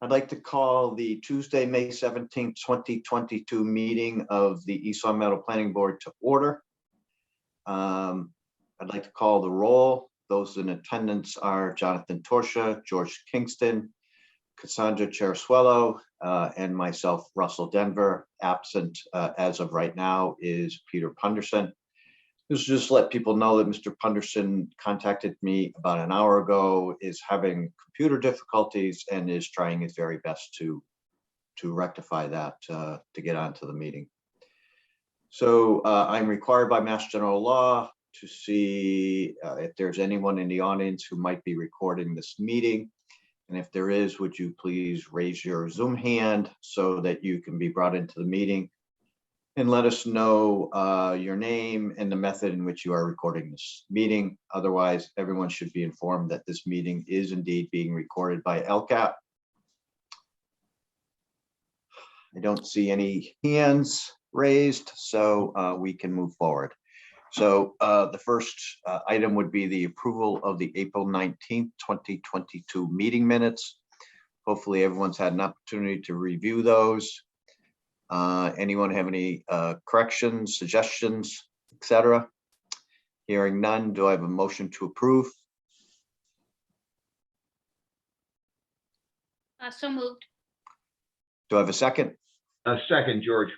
I'd like to call the Tuesday, May 17th, 2022 meeting of the East Long Meadow Planning Board to order. I'd like to call the roll. Those in attendance are Jonathan Torsha, George Kingston, Cassandra Cerasuelo, and myself, Russell Denver. Absent as of right now is Peter Punderson. This is just to let people know that Mr. Punderson contacted me about an hour ago, is having computer difficulties and is trying his very best to rectify that to get onto the meeting. So I'm required by Mass General Law to see if there's anyone in the audience who might be recording this meeting. And if there is, would you please raise your Zoom hand so that you can be brought into the meeting and let us know your name and the method in which you are recording this meeting. Otherwise, everyone should be informed that this meeting is indeed being recorded by LCAP. I don't see any hands raised, so we can move forward. So the first item would be the approval of the April 19th, 2022 meeting minutes. Hopefully everyone's had an opportunity to review those. Anyone have any corrections, suggestions, etc.? Hearing none, do I have a motion to approve? So moved. Do I have a second? A second, George.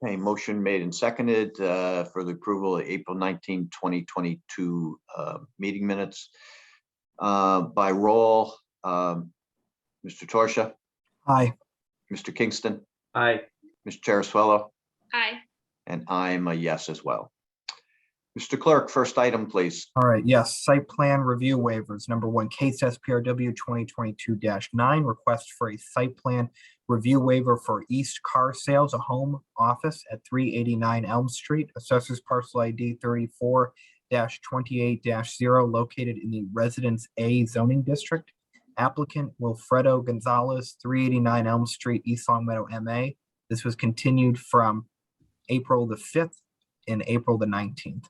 Okay, motion made and seconded for the approval of April 19, 2022 meeting minutes. By roll, Mr. Torsha. Aye. Mr. Kingston. Aye. Mr. Cerasuelo. Aye. And I'm a yes as well. Mr. Clerk, first item, please. All right, yes, site plan review waivers. Number one, case SPRW 2022-9, request for a site plan review waiver for East Car Sales, a home office at 389 Elm Street, assessors parcel ID 34-28-0, located in the Residence A zoning district. Applicant Wilfredo Gonzalez, 389 Elm Street, East Long Meadow, MA. This was continued from April the 5th and April the 19th.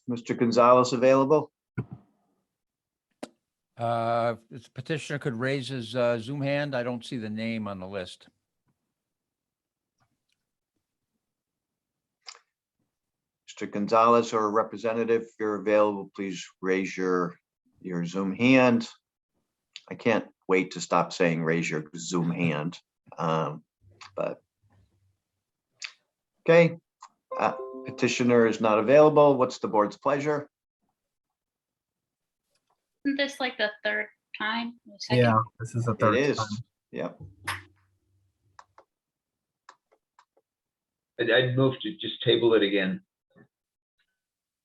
Mr. Gonzalez available? This petitioner could raise his Zoom hand. I don't see the name on the list. Mr. Gonzalez or a representative, if you're available, please raise your Zoom hand. I can't wait to stop saying raise your Zoom hand. But okay, petitioner is not available. What's the board's pleasure? Isn't this like the third time? The second? Yeah, this is the third It is. time. Yep. I'd move to just table it again,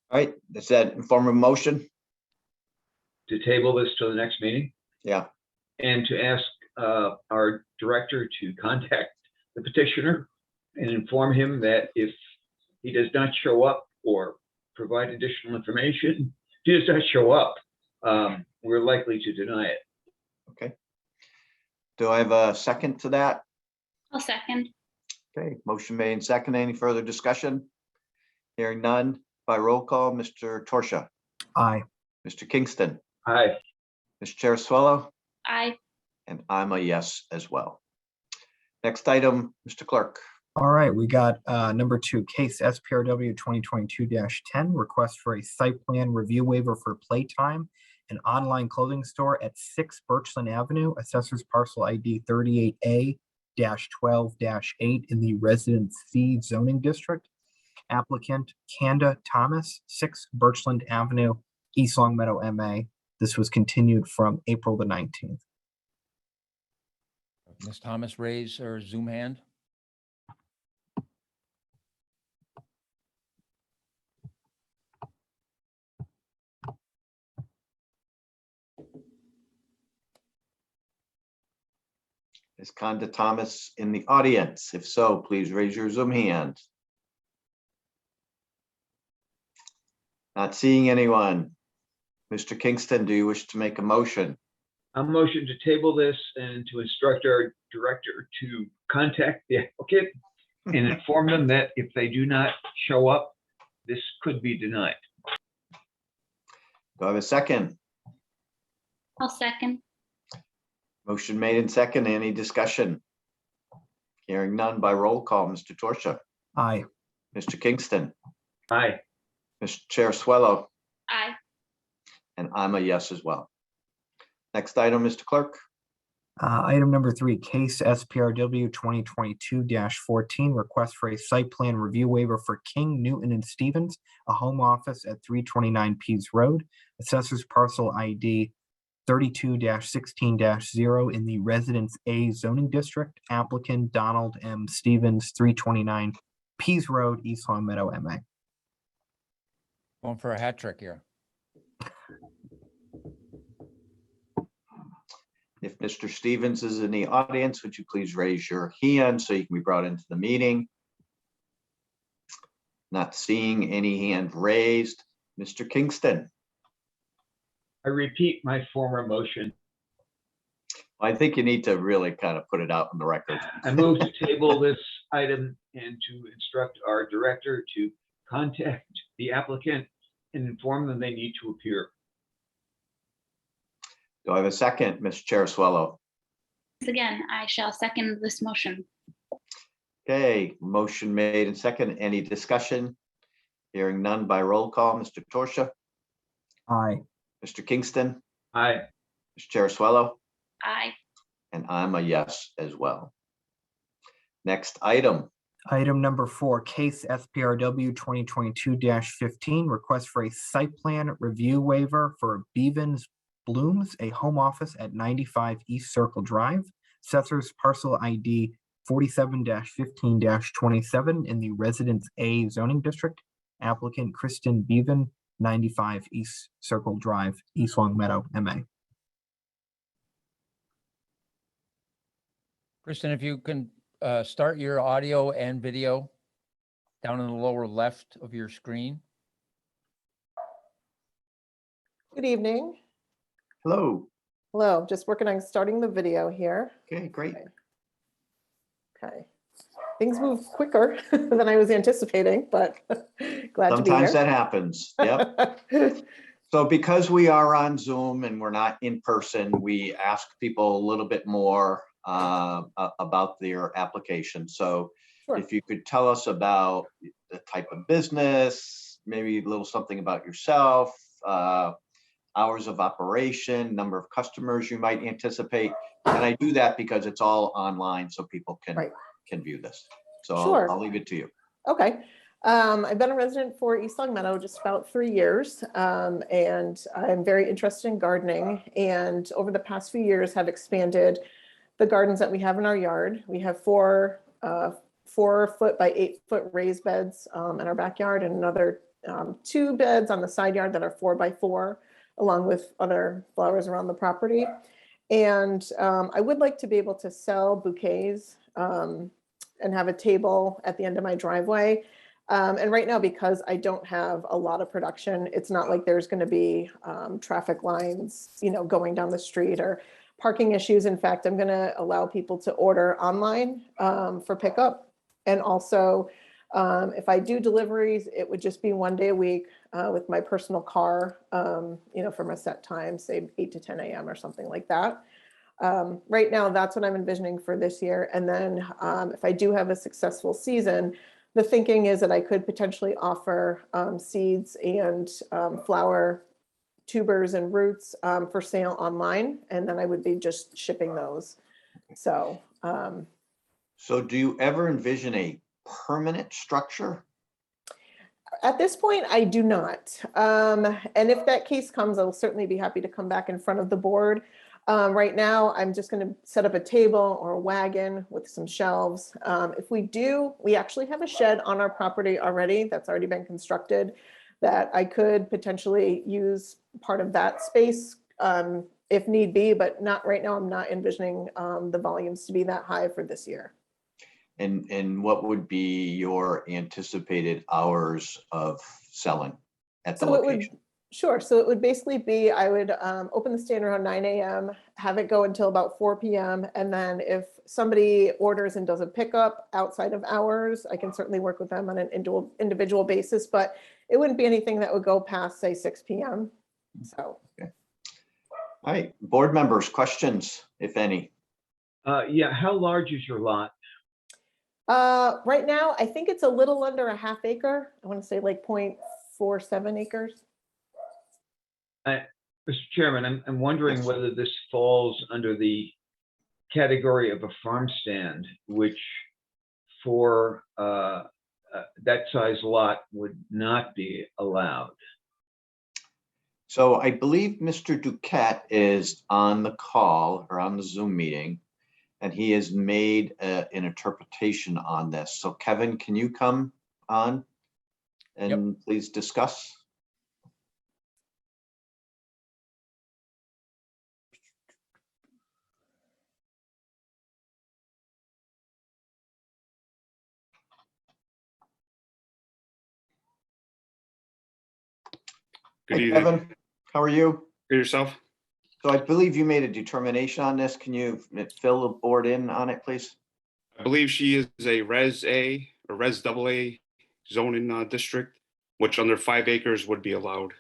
All right, is that in form of motion? to table this to the next meeting, Yeah. and to ask our director to contact the petitioner and inform him that if he does not show up or provide additional information, if he does not show up, we're likely to deny it. Okay. Do I have a second to that? I'll second. Okay, motion made and second. Any further discussion? Hearing none, by roll call, Mr. Torsha, Aye. Mr. Kingston, Aye. Mr. Cerasuelo, Aye. and I'm a yes as well. Next item, Mr. Clerk. All right, we got number two, case SPRW 2022-10, request for a site plan review waiver for Playtime, an online clothing store at 6 Birchland Avenue, assessors parcel ID 38A-12-8 in the Residence C zoning district. Applicant Kanda Thomas, 6 Birchland Avenue, East Long Meadow, MA. This was continued from April the 19th. Ms. Thomas raise her Zoom hand. Is Kanda Thomas in the audience? If so, please raise your Zoom hand. Not seeing anyone. Mr. Kingston, do you wish to make a motion? A motion to table this and to instruct our director to contact the applicant and inform them that if they do not show up, this could be denied. Do I have a second? I'll second. Motion made in second. Any discussion? Hearing none by roll call. Mr. Torsia, Aye. Mr. Kingston, Aye. Mr. Chair Swallow, Aye. and I'm a yes as well. Next item, Mr. Clerk. Item number 3, case SPRW 2022-14, request for a site plan review waiver for King, Newton, and Stevens, a home office at 329 Pease Road, assessors parcel ID 32-16-0 in the Residence A zoning district, applicant Donald M. Stevens, 329 Pease Road, East Long Meadow, MA. Going for a hat trick here. If Mr. Stevens is in the audience, would you please raise your hand so you can be brought into the meeting? Not seeing any hand raised. Mr. Kingston, I repeat my former motion. I think you need to really kind of put it out on the record. I move to table this item and to instruct our director to contact the applicant and inform them they need to appear. Do I have a second, Mr. Chair Swallow? Once again, I shall second this motion. Okay, motion made and second. Any discussion? Hearing none by roll call. Mr. Torsia, Aye. Mr. Kingston, Aye. Mr. Chair Swallow, Aye. and I'm a yes as well. Next item. Item number 4, case SPRW 2022-15, request for a site plan review waiver for Bevins Blooms, a home office at 95 East Circle Drive, assessors parcel ID 47-15-27 in the Residence A zoning district, applicant Kristen Bevan, 95 East Circle Drive, East Long Meadow, MA. Kristen, if you can start your audio and video down in the lower left of your screen. Good evening. Hello. Hello, just working on starting the video here. Okay, great. Okay. Things move quicker than I was anticipating, but glad to be Sometimes here. that happens. Yep. So because we are on Zoom and we're not in person, we ask people a little bit more about their application. So Sure. if you could tell us about the type of business, maybe a little something about yourself, hours of operation, number of customers you might anticipate. And I do that because it's all online so people Right. can view this. So Sure. I'll leave it to you. Okay. I've been a resident for East Long Meadow just about 3 years, and I'm very interested in gardening. And over the past few years, have expanded the gardens that we have in our yard. We have 4 4-foot by 8-foot raised beds in our backyard, and another 2 beds on the side yard that are 4 by 4, along with other flowers around the property. And I would like to be able to sell bouquets and have a table at the end of my driveway. And right now, because I don't have a lot of production, it's not like there's going to be traffic lines, going down the street or parking issues. In fact, I'm going to allow people to order online for pickup. And also, if I do deliveries, it would just be 1 day a week with my personal car, from a set time, say 8 to 10 a.m. or something like that. Right now, that's what I'm envisioning for this year. And then if I do have a successful season, the thinking is that I could potentially offer seeds and flower tubers and roots for sale online, and then I would be just shipping those. So. So do you ever envision a permanent structure? At this point, I do not. And if that case comes, I'll certainly be happy to come back in front of the board. Right now, I'm just going to set up a table or a wagon with some shelves. If we do, we actually have a shed on our property already that's already been constructed that I could potentially use part of that space if need be, but not right now. I'm not envisioning the volumes to be that high for this year. And what would be your anticipated hours of selling at the location? Sure. So it would basically be, I would open the stand around 9 a.m., have it go until about 4 p.m. And then if somebody orders and does a pickup outside of hours, I can certainly work with them on an individual basis, but it wouldn't be anything that would go past, say, 6 p.m. So. Okay. All right, board members, questions, if any? Yeah, how large is your lot? Right now, I think it's a little under a half acre. I want to say like 0.47 acres. Mr. Chairman, I'm wondering Yes. whether this falls under the category of a farm stand, which for that size lot would not be allowed. So I believe Mr. Duquette is on the call or on the Zoom meeting, and he has made an interpretation on this. So Kevin, can you come on and please discuss? Good Hey, evening. Kevin, how are you? Good yourself? So I believe you made a determination on this. Can you fill the board in on it, please? I believe she is a Res A or Res AA zoning district, which under 5 acres would be allowed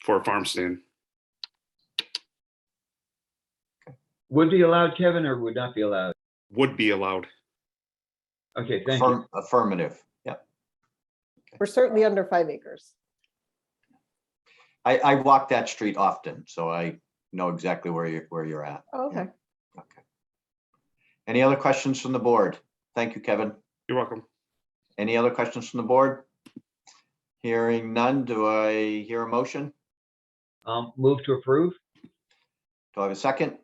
for a farm stand. Would be allowed, Kevin, or would not be allowed? Would be allowed. Okay, thank you. Affirmative. Yeah. We're certainly under 5 acres. I walk that street often, so I know exactly where you're at. Oh, okay. Okay. Any other questions from the board? Thank you, Kevin. You're welcome. Any other questions from the board? Hearing none, do I hear a motion? Move to approve? Do I have a second?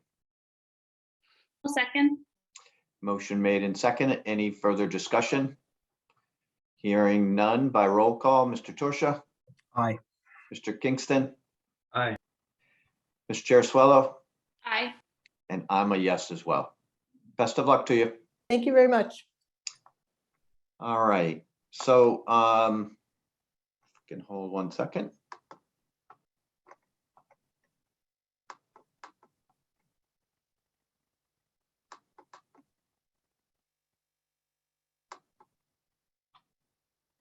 Second. Motion made and second. Any further discussion? Hearing none by roll call, Mr. Torsia, Aye. Mr. Kingston, Aye. Mr. Chair Swallow, Aye. and I'm a yes as well. Best of luck to you. Thank you very much. All right, so can hold 1 second.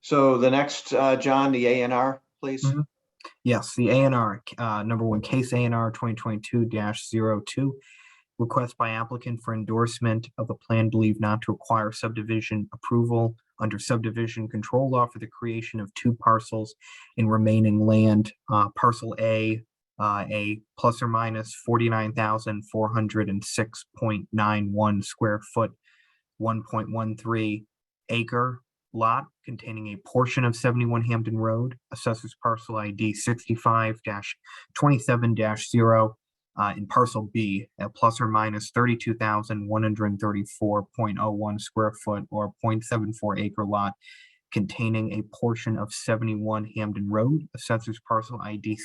So the next, John, the A&R, please. Mhm. Yes, the A&R, number 1, case A&R 2022-02. Request by applicant for endorsement of a plan believed not to require subdivision approval under subdivision control law for the creation of 2 parcels in remaining land. Parcel A plus or minus 49,406.91 square foot, 1.13 acre lot containing a portion of 71 Hampton Road, assessors parcel ID 65-27-0, in parcel B at plus or minus 32,134.01 square foot or 0.74 acre lot containing a portion of 71 Hampden Road, assessors parcel ID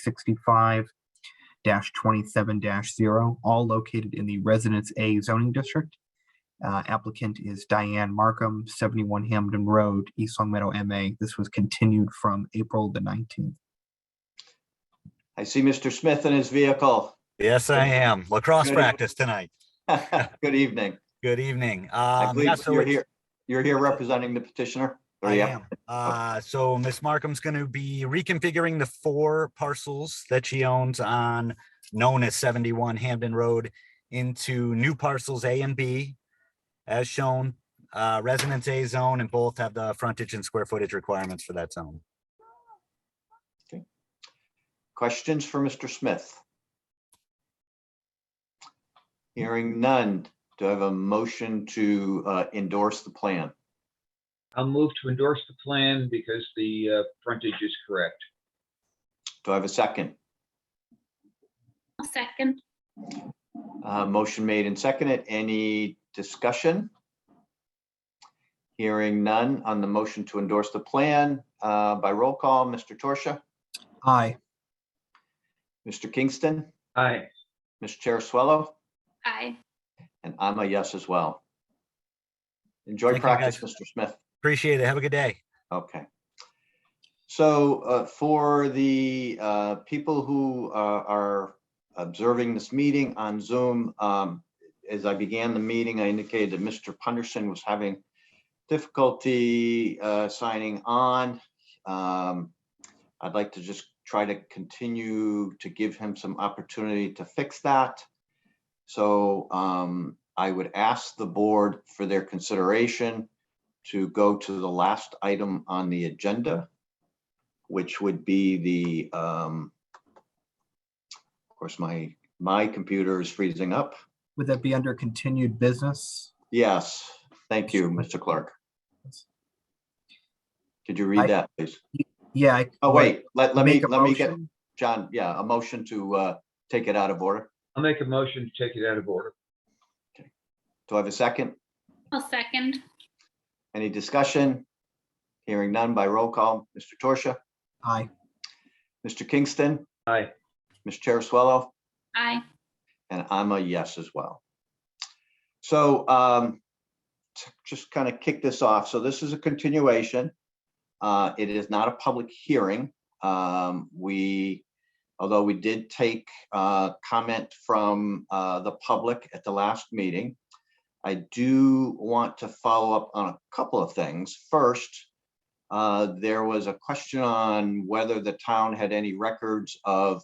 65-27-0, all located in the Residence A zoning district. Applicant is Diane Markham, 71 Hampden Road, East Long Meadow, MA. This was continued from April the 19th. I see Mr. Smith in his vehicle. Yes, I am. Lacrosse Good. practice tonight. Good evening. Good evening. I Yeah, believe so you're it's- here. You're here representing the petitioner? Or I yeah? am. So Miss Markham's going to be reconfiguring the 4 parcels that she owns on known as 71 Hampden Road into new parcels A and B, as shown. Residence A zone, and both have the frontage and square footage requirements for that zone. Questions for Mr. Smith? Hearing none, do I have a motion to endorse the plan? I'll move to endorse the plan because the frontage is correct. Do I have a second? Second. Motion made and seconded. Any discussion? Hearing none on the motion to endorse the plan by roll call, Mr. Torsia, Aye. Mr. Kingston, Aye. Mr. Chair Swallow, Aye. and I'm a yes as well. Enjoy Thank you, practice, guys. Mr. Smith. Appreciate it. Have a good day. Okay. So for the people who are observing this meeting on Zoom, as I began the meeting, I indicated that Mr. Punderson was having difficulty signing on. I'd like to just try to continue to give him some opportunity to fix that. So I would ask the board for their consideration to go to the last item on the agenda, which would be the, of course, my computer is freezing up. Would that be under continued business? Yes, thank you, Mr. Clerk. Could you read that, please? Yeah. Oh, wait, let me Make a get, motion? John, yeah, a motion to take it out of order. I'll make a motion to take it out of order. Do I have a second? I'll second. Any discussion? Hearing none by roll call. Mr. Torsia, Aye. Mr. Kingston, Aye. Ms. Chair, Aye. and I'm a yes as well. So to just kind of kick this off. So this is a continuation. It is not a public hearing. Although we did take comment from the public at the last meeting, I do want to follow up on a couple of things. First, there was a question on whether the town had any records of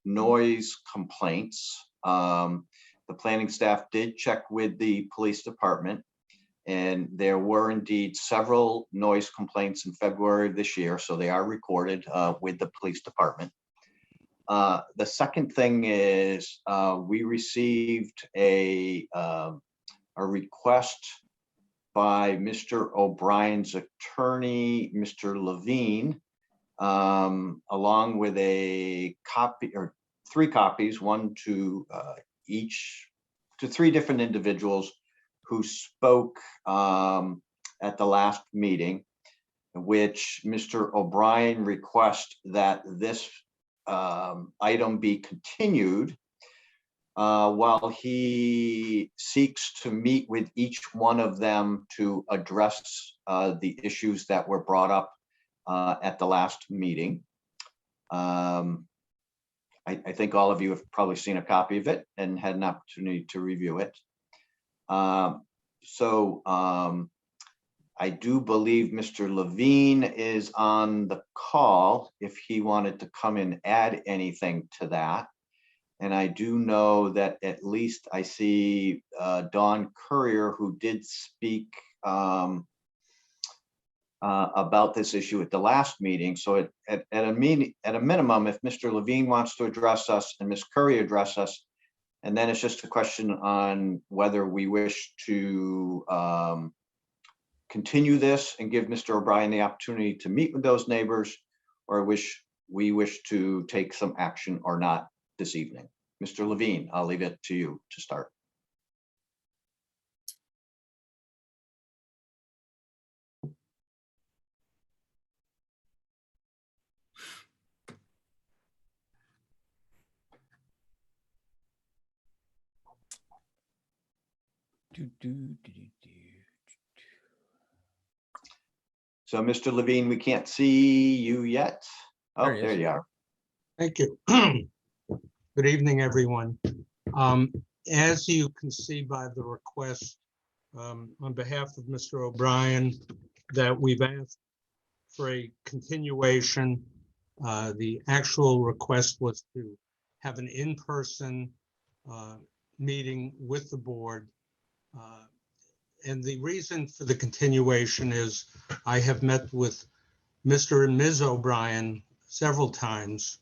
noise complaints. The planning staff did check with the police department, and there were indeed several noise complaints in February of this year, so they are recorded with the police department. The second thing is we received a request by Mr. O'Brien's attorney, Mr. Levine, along with a copy or 3 copies, one to to 3 different individuals who spoke at the last meeting, which Mr. O'Brien requests that this item be continued while he seeks to meet with each one of them to address the issues that were brought up at the last meeting. I think all of you have probably seen a copy of it and had an opportunity to review it. I do believe Mr. Levine is on the call if he wanted to come and add anything to that. And I do know that at least I see Dawn Courier, who did speak about this issue at the last meeting. So at a minimum, if Mr. Levine wants to address us and Ms. Courier address us, and then it's just a question on whether we wish to continue this and give Mr. O'Brien the opportunity to meet with those neighbors, or we wish to take some action or not this evening. Mr. Levine, I'll leave it to you to start. So, Mr. Levine, we can't see you yet. Oh, There he is. there you are. Thank you. Good evening, everyone. As you can see by the request, on behalf of Mr. O'Brien, that we've asked for a continuation. The actual request was to have an in-person meeting with the board. And the reason for the continuation is I have met with Mr. and Ms. O'Brien several times.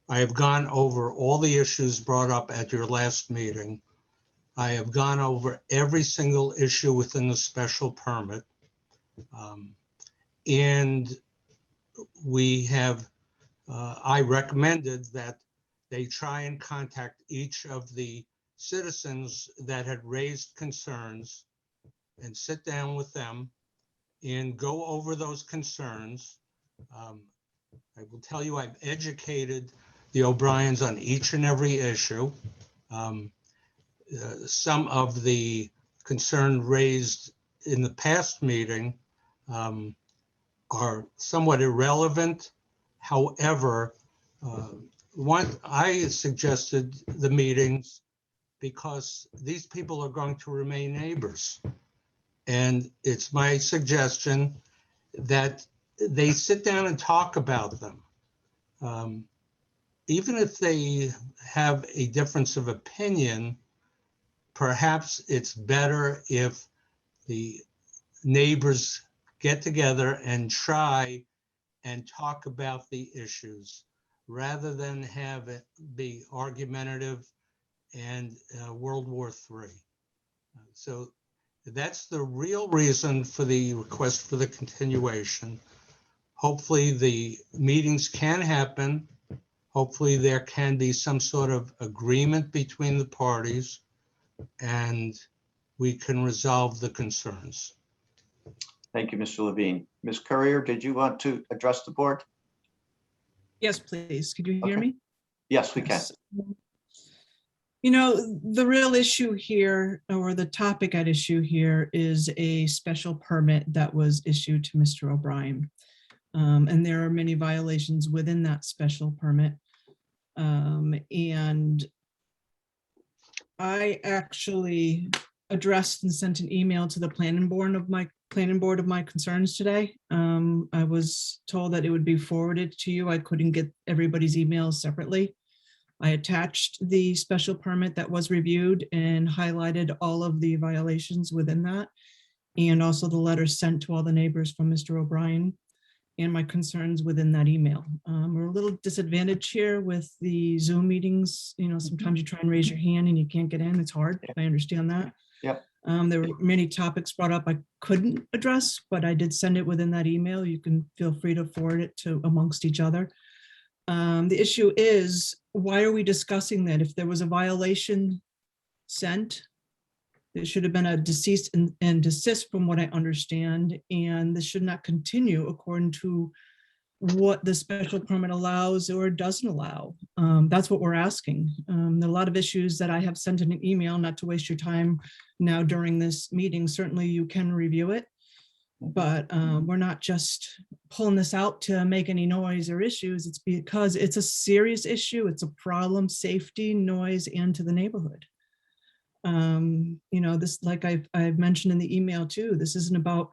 I have gone over all the issues brought up at your last meeting. I have gone over every single issue within the special permit. And we have, I recommended that they try and contact each of the citizens that had raised concerns and sit down with them and go over those concerns. I will tell you, I've educated the O'Briens on each and every issue. Some of the concern raised in the past meeting are somewhat irrelevant. However, I suggested the meetings because these people are going to remain neighbors. And it's my suggestion that they sit down and talk about them. even if they have a difference of opinion, perhaps it's better if the neighbors get together and try and talk about the issues rather than have it be argumentative and World War III. So that's the real reason for the request for the continuation. Hopefully the meetings can happen. Hopefully there can be some sort of agreement between the parties and we can resolve the concerns. Thank you, Mr. Levine. Ms. Courier, did you want to address the board? Yes, please. Could you hear Okay. me? Yes, we can. Yes. You know, the real issue here, or the topic at issue here, is a special permit that was issued to Mr. O'Brien. And there are many violations within that special permit. And I actually addressed and sent an email to the planning board of my concerns today. I was told that it would be forwarded to you. I couldn't get everybody's emails separately. I attached the special permit that was reviewed and highlighted all of the violations within that, and also the letters sent to all the neighbors from Mr. O'Brien and my concerns within that email. We're a little disadvantaged here with the Zoom meetings. You know, sometimes you try and raise your hand and you can't get in. It's hard. I understand that. Yep. There were many topics brought up I couldn't address, but I did send it within that email. You can feel free to forward it to amongst each other. The issue is, why are we discussing that? If there was a violation sent, there should have been a cease and desist from what I understand, and this should not continue according to what the special permit allows or doesn't allow. That's what we're asking. There are a lot of issues that I have sent in an email, not to waste your time now during this meeting. Certainly you can review it, but we're not just pulling this out to make any noise or issues. It's because it's a serious issue. It's a problem, safety, noise, and to the neighborhood. You know, this, like I've mentioned in the email too, this isn't about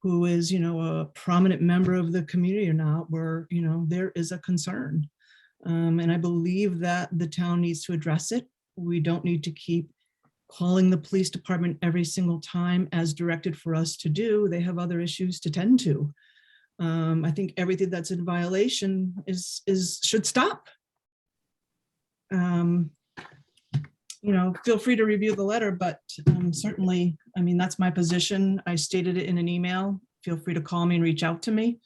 who is, you know, a prominent member of the community or not, where, you know, there is a concern. And I believe that the town needs to address it. We don't need to keep calling the police department every single time as directed for us to do. They have other issues to tend to. I think everything that's in violation should stop. You know, feel free to review the letter, but certainly, I mean, that's my position. I stated it in an email. Feel free to call me and reach out to me.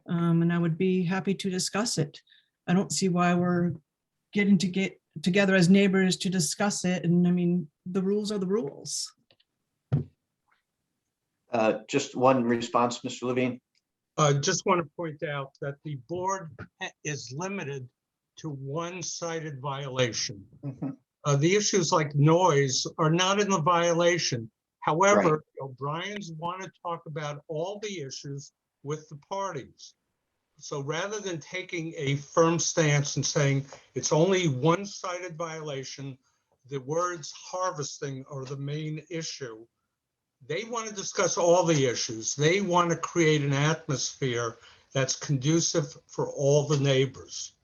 And I would be happy to discuss it. I don't see why we're getting together as neighbors to discuss it. And I mean, the rules are the rules. Just one response, Mr. Levine. I just want to point out that the board is limited to one-sided violation. Mhm. The issues like noise are not in the violation. However, Right. O'Brien's want to talk about all the issues with the parties. So rather than taking a firm stance and saying it's only one-sided violation, the words harvesting are the main issue. They want to discuss all the issues. They want to create an atmosphere that's conducive for all the neighbors.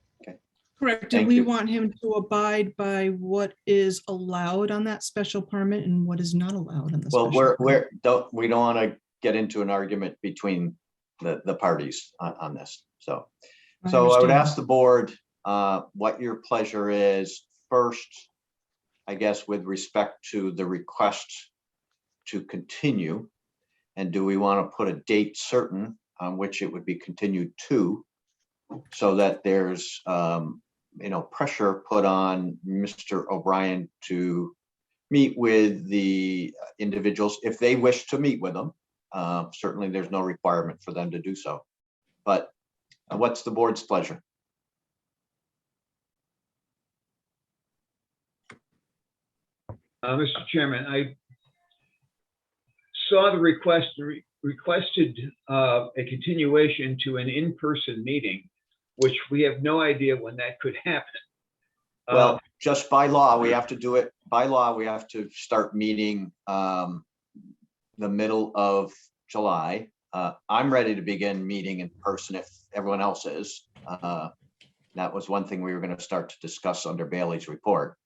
Correct. And Thank we you. want him to abide by what is allowed on that special permit and what is not allowed in the Well, special permit. we don't want to get into an argument between the parties on this. So I would understand. ask the board what your pleasure is first, I guess, with respect to the request to continue. And do we want to put a date certain on which it would be continued to, so that there's you know, pressure put on Mr. O'Brien to meet with the individuals if they wish to meet with them. Certainly there's no requirement for them to do so, but what's the board's pleasure? Mr. Chairman, I saw the request, requested a continuation to an in-person meeting, which we have no idea when that could happen. Well, just by law, we have to do it. By law, we have to start meeting the middle of July. I'm ready to begin meeting in person if everyone else is. That was one thing we were going to start to discuss under Bailey's report.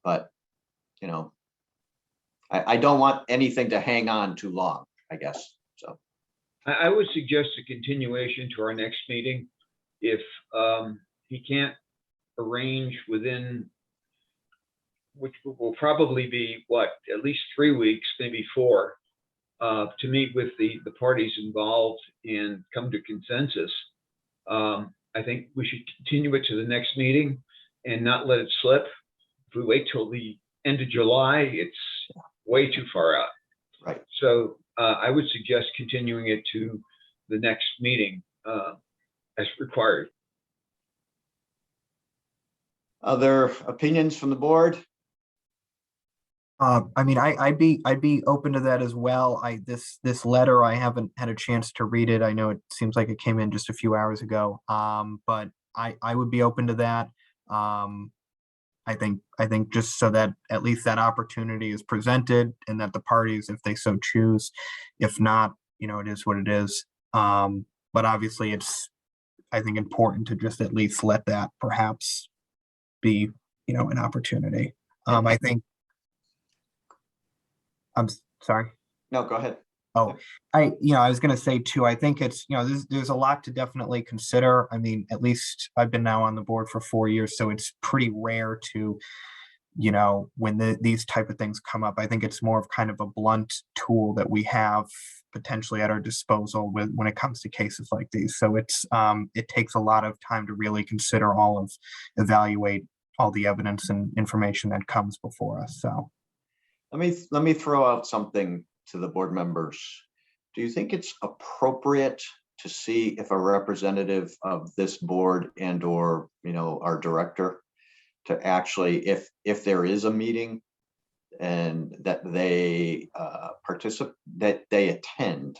But, you know, I don't want anything to hang on too long, I guess. So I would suggest a continuation to our next meeting. If he can't arrange within, which will probably be what, at least 3 weeks, maybe 4, to meet with the parties involved and come to consensus. I think we should continue it to the next meeting and not let it slip. If we wait till the end of July, it's way too far out. right. So I would suggest continuing it to the next meeting as required. Other opinions from the board? I mean, I'd be open to that as well. This letter, I haven't had a chance to read it. I know it seems like it came in just a few hours ago. But I would be open to that. I think just so that at least that opportunity is presented and that the parties, if they so choose, if not, you know, it is what it is. But obviously it's, I think, important to just at least let that perhaps be, you know, an opportunity. I think, I'm sorry. No, go ahead. Oh, I was going to say too, I think it's, you know, there's a lot to definitely consider. I mean, at least I've been now on the board for 4 years, so it's pretty rare to, you know, when these type of things come up. I think it's more of kind of a blunt tool that we have potentially at our disposal when it comes to cases like these. So it's, it takes a lot of time to really consider evaluate all the evidence and information that comes before us. So. Let me throw out something to the board members. Do you think it's appropriate to see if a representative of this board and or, you know, our director to actually, if there is a meeting and that they participate, that they attend,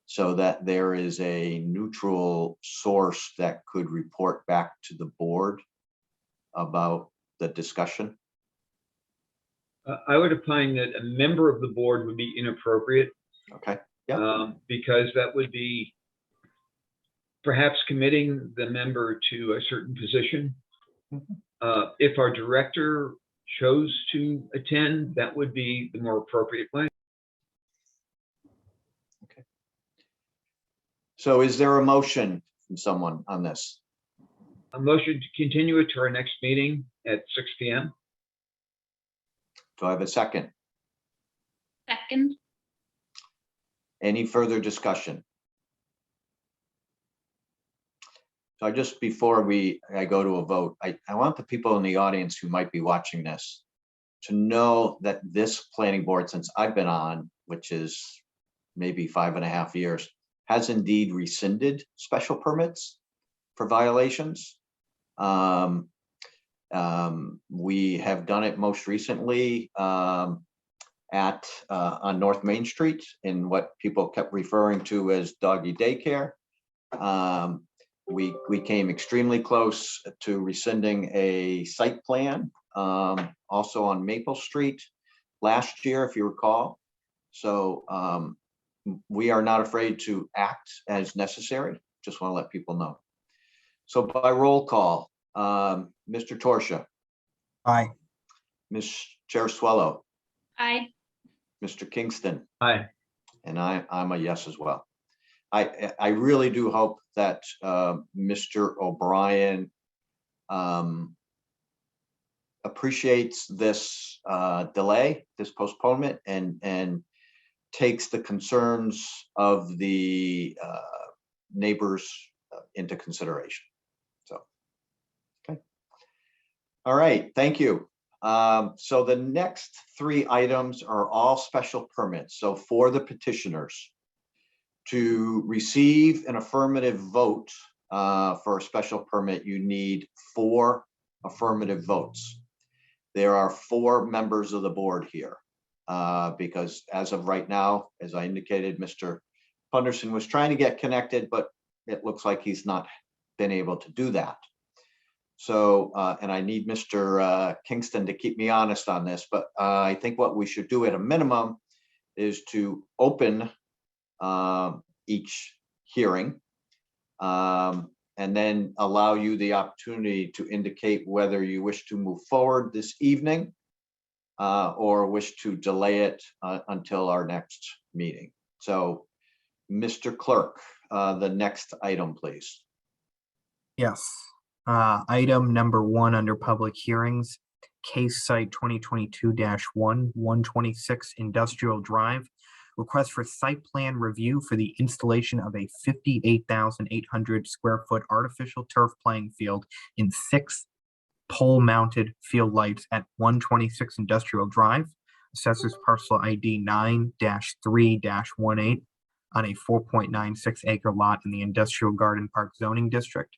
so that there is a neutral source that could report back to the board about the discussion? I would opine that a member of the board would be inappropriate. Okay. Yeah. Because that would be perhaps committing the member to a certain position. If our director chose to attend, that would be the more appropriate way. Okay. So is there a motion from someone on this? A motion to continue it to our next meeting at 6 p.m. Do I have a second? Second. Any further discussion? So before I go to a vote, I want the people in the audience who might be watching this to know that this planning board, since I've been on, which is maybe 5.5 years, has indeed rescinded special permits for violations. We have done it most recently on North Main Street in what people kept referring to as doggy daycare. We came extremely close to rescinding a site plan, also on Maple Street last year, if you recall. So we are not afraid to act as necessary. Just want to let people know. So by roll call, Mr. Torsia. Aye. Ms. Chair-Swallow. Aye. Mr. Kingston. Aye. And I'm a yes as well. I really do hope that Mr. O'Brien appreciates this delay, this postponement, and takes the concerns of the neighbors into consideration. So, okay. All right, thank you. So the next 3 items are all special permits. So for the petitioners to receive an affirmative vote for a special permit, you need 4 affirmative votes. There are 4 members of the board here because as of right now, as I indicated, Mr. Punderson was trying to get connected, but it looks like he's not been able to do that. So, and I need Mr. Kingston to keep me honest on this, but I think what we should do at a minimum is to open each hearing and and then allow you the opportunity to indicate whether you wish to move forward this evening or wish to delay it until our next meeting. So, Mr. Clerk, the next item, please. Yes. Item number 1 under public hearings, case site 2022-1, 126 Industrial Drive. Request for site plan review for the installation of a 58,800 square foot artificial turf playing field in 6 pole-mounted field lights at 126 Industrial Drive. Assessors parcel ID 9-3-18 on a 4.96 acre lot in the Industrial Garden Park zoning district.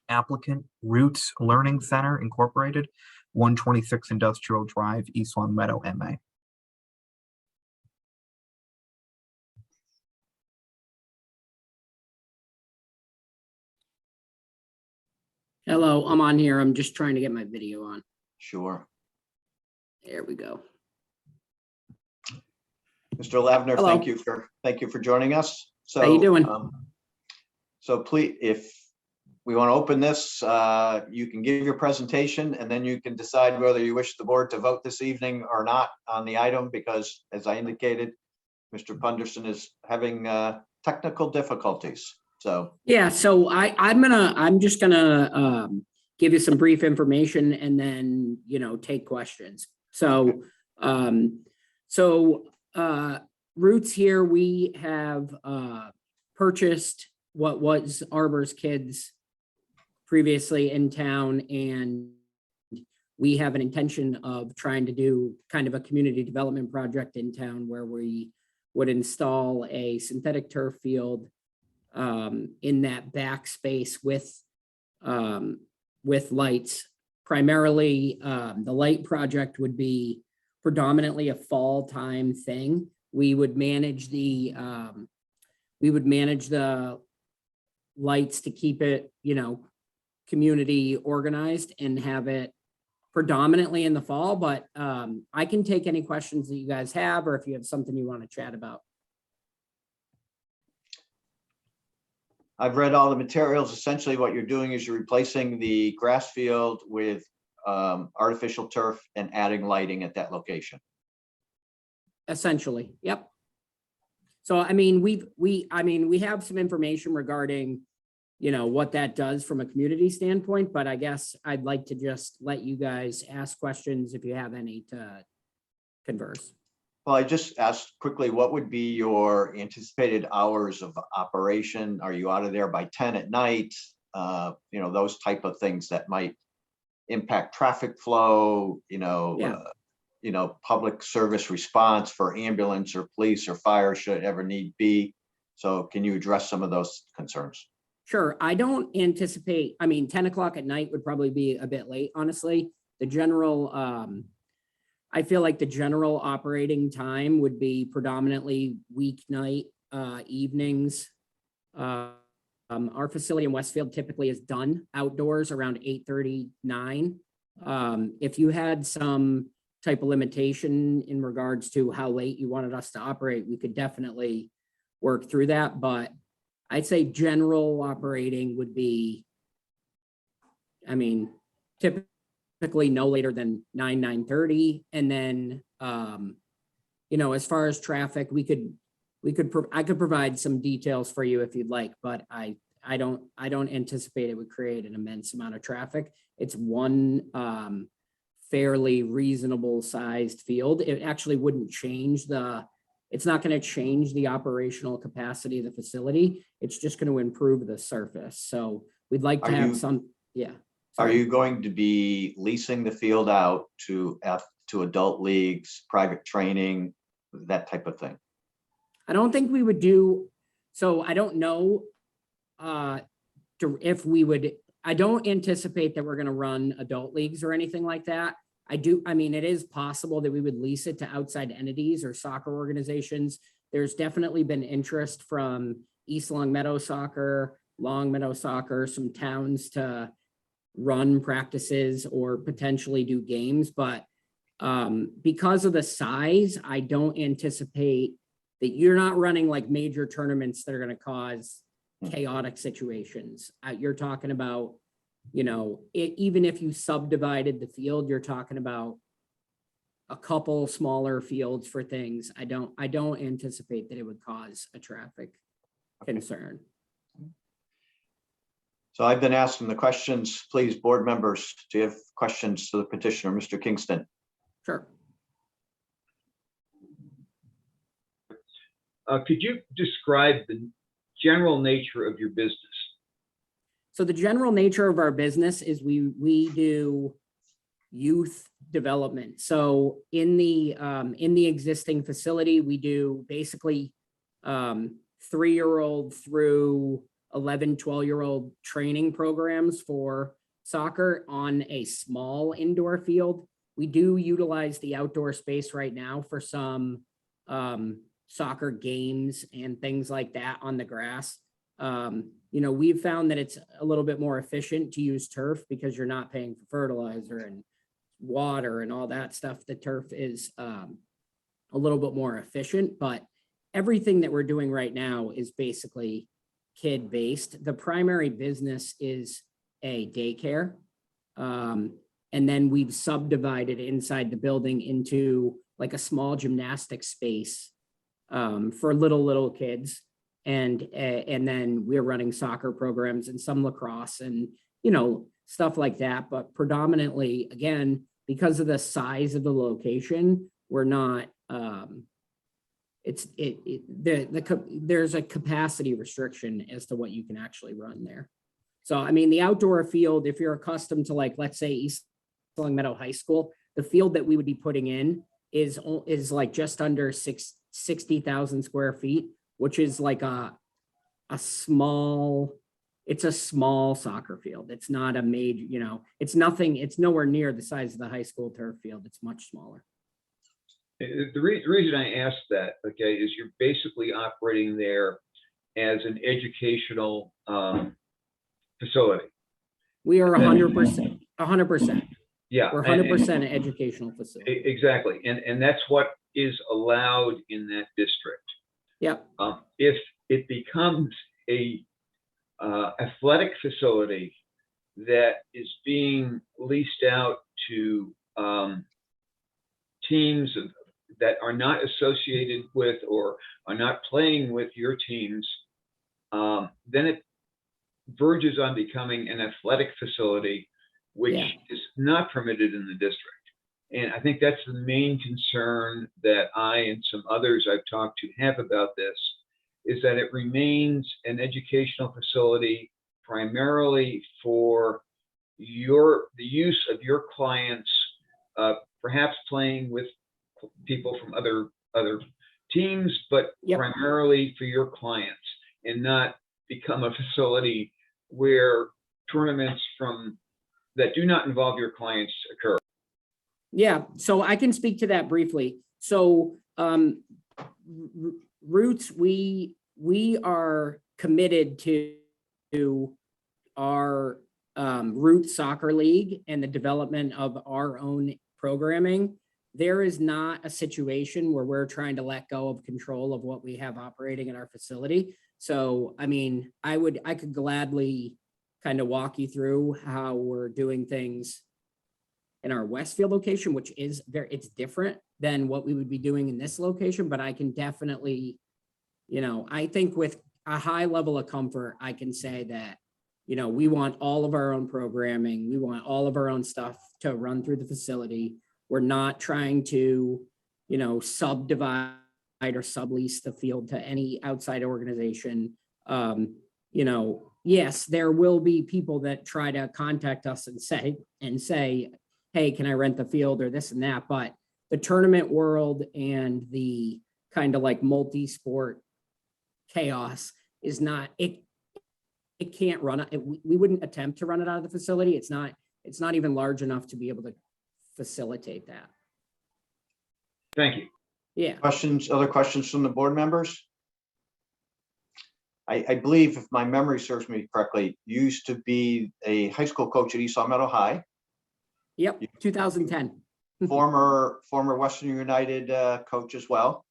Applicant Roots Learning Center Incorporated, 126 Industrial Drive, East Long Meadow, MA. Hello, I'm on here. I'm just trying to get my video on. Sure. There we go. Mr. Lavner, Hello. thank you for joining us. So, How you doing? So please, if we want to open this, you can give your presentation and then you can decide whether you wish the board to vote this evening or not on the item, because as I indicated, Mr. Punderson is having technical difficulties. So Yeah, so I'm just gonna give you some brief information and then, take questions. So, Roots here, we have purchased what was Arbor's Kids previously in town, and we have an intention of trying to do kind of a community development project in town where we would install a synthetic turf field in that back space with lights. Primarily, the light project would be predominantly a fall time thing. We would manage the lights to keep it, community organized and have it predominantly in the fall, but I can take any questions that you guys have, or if you have something you want to chat about. I've read all the materials. Essentially what you're doing is you're replacing the grass field with artificial turf and adding lighting at that location. Essentially, yep. So, I mean, we have some information regarding, what that does from a community standpoint, but I guess I'd like to just let you guys ask questions if you have any to converse. Well, I just asked quickly, what would be your anticipated hours of operation? Are you out of there by 10 at night? Those type of things that might impact traffic flow, public service response for ambulance or police or fire should ever need be. So can you address some of those concerns? Sure. I don't anticipate, 10 o'clock at night would probably be a bit late, honestly. The general, I feel like the general operating time would be predominantly weeknight evenings. Our facility in Westfield typically is done outdoors around 8:30, 9. If you had some type of limitation in regards to how late you wanted us to operate, we could definitely work through that. But I'd say general operating would be, typically no later than 9:30. And then, as far as traffic, I could provide some details for you if you'd like, but I don't anticipate it would create an immense amount of traffic. It's one fairly reasonable sized field. It actually wouldn't change it's not going to change the operational capacity of the facility. It's just going to improve the surface. So we'd like to have some, yeah. Are you going to be leasing the field out to adult leagues, private training, that type of thing? I don't think we would do, so I don't know if we would, I don't anticipate that we're going to run adult leagues or anything like that. It is possible that we would lease it to outside entities or soccer organizations. There's definitely been interest from East Long Meadow Soccer, Long Meadow Soccer, some towns to run practices or potentially do games. But because of the size, I don't anticipate that you're not running like major tournaments that are going to cause, chaotic situations. You're talking about, you know, even if you subdivided the field, you're talking about a couple smaller fields for things. I don't anticipate that it would cause a traffic concern. So I've been asking the questions. Please, board members, do you have questions to the petitioner, Mr. Kingston? Sure. Could you describe the general nature of your business? So the general nature of our business is we do youth development. So in the existing facility, we do basically 3-year-old through 11, 12-year-old training programs for soccer on a small indoor field. We do utilize the outdoor space right now for some soccer games and things like that on the grass. You know, we've found that it's a little bit more efficient to use turf because you're not paying for fertilizer and water and all that stuff. The turf is a little bit more efficient, but everything that we're doing right now is basically kid-based. The primary business is a daycare. And then we've subdivided inside the building into like a small gymnastic space for little kids. And then we're running soccer programs and some lacrosse and, you know, stuff like that. But predominantly, again, because of the size of the location, we're not, there's a capacity restriction as to what you can actually run there. So, I mean, the outdoor field, if you're accustomed to, like, let's say East Long Meadow High School, the field that we would be putting in is like just under 60,000 square feet, which is like it's a small soccer field. It's not a major, you know, it's nowhere near the size of the high school turf field. It's much smaller. The reason I asked that, okay, is you're basically operating there as an educational facility. We are 100%. Yeah. We're 100% an educational facility. Exactly. And that's what is allowed in that district. Yep. If it becomes a athletic facility that is being leased out to teams that are not associated with or are not playing with your teams, then it verges on becoming an athletic facility, which is not permitted in the district. And I think that's the main concern that I and some others I've talked to have about this, is that it remains an educational facility primarily for the use of your clients, perhaps playing with people from other teams, but primarily for your clients, and not become a facility where tournaments that do not involve your clients occur. Yeah, so I can speak to that briefly. So Roots, we are committed to our Roots Soccer League and the development of our own programming. There is not a situation where we're trying to let go of control of what we have operating in our facility. So, I mean, I could gladly kind of walk you through how we're doing things in our Westfield location, which is it's different than what we would be doing in this location, but I can definitely, you know, I think with a high level of comfort, I can say that, you know, we want all of our own programming. We want all of our own stuff to run through the facility. We're not trying to, you know, subdivide or sublease the field to any outside organization. You know, yes, there will be people that try to contact us and say, hey, can I rent the field or this and that? But the tournament world and the kind of like multi-sport chaos is not, it can't run it. We wouldn't attempt to run it out of the facility. It's not even large enough to be able to facilitate that. Thank you. Yeah. Other questions from the board members? I believe, if my memory serves me correctly, you used to be a high school coach at East Long Meadow High. Yep, 2010. Former Western United coach as well.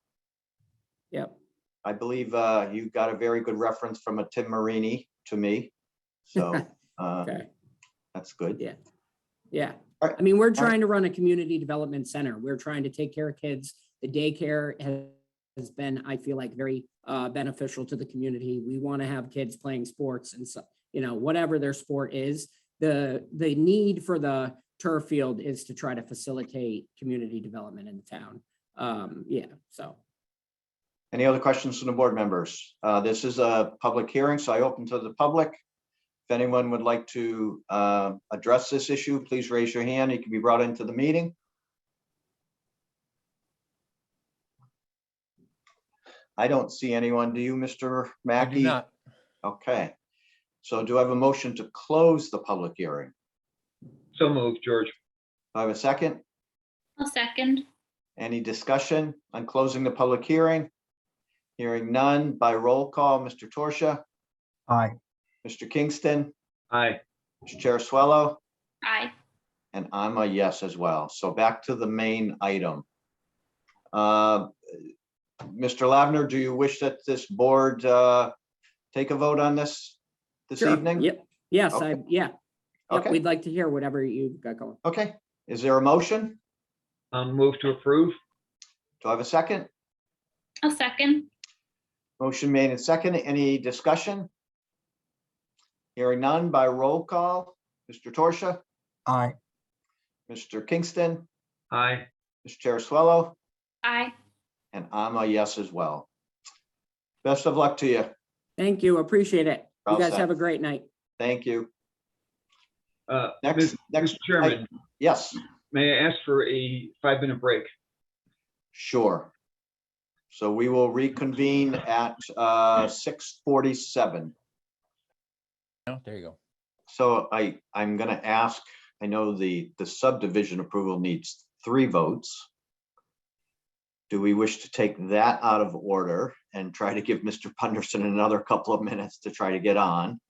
Yep. I believe you got a very good reference from a Tim Marini to me. So Okay, that's good. yeah. Yeah. All right. I mean, we're trying to run a community development center. We're trying to take care of kids. The daycare has been, I feel like, very beneficial to the community. We want to have kids playing sports and so, you know, whatever their sport is. The need for the turf field is to try to facilitate community development in the town. Yeah, so. Any other questions from the board members? This is a public hearing, so I open to the public. If anyone would like to address this issue, please raise your hand. You can be brought into the meeting. I don't see anyone. Do you, Mr. I do Mackey? not. Okay. So do I have a motion to close the public hearing? So moved, George. Do I have a second? I'll second. Any discussion on closing the public hearing? Hearing none, by roll call, Mr. Torsia, Aye. Mr. Kingston, Aye. Mr. Chair, Aye. and I'm a yes as well. So back to the main item. Mr. Lavner, do you wish that this board take a vote on this Sure. evening? Yep. Yes, Okay. yeah. Yep, Okay. we'd like to hear whatever you've got going. Okay. Is there a motion? Move to approve. Do I have a second? I'll second. Motion made and second. Any discussion? Hearing none, by roll call, Mr. Torsia, Aye. Mr. Kingston, Aye. Mr. Chair, Aye. and I'm a yes as well. Best of luck to you. Thank you. Appreciate it. You All guys set. have a great night. Thank you. Next, Mr. next, Chairman, yes, may I ask for a 5-minute break? sure. So we will reconvene at 6:47. Oh, there you go. So I'm gonna ask, I know the subdivision approval needs 3 votes. Do we wish to take that out of order and try to give Mr. Punderson another couple of minutes to try to get on?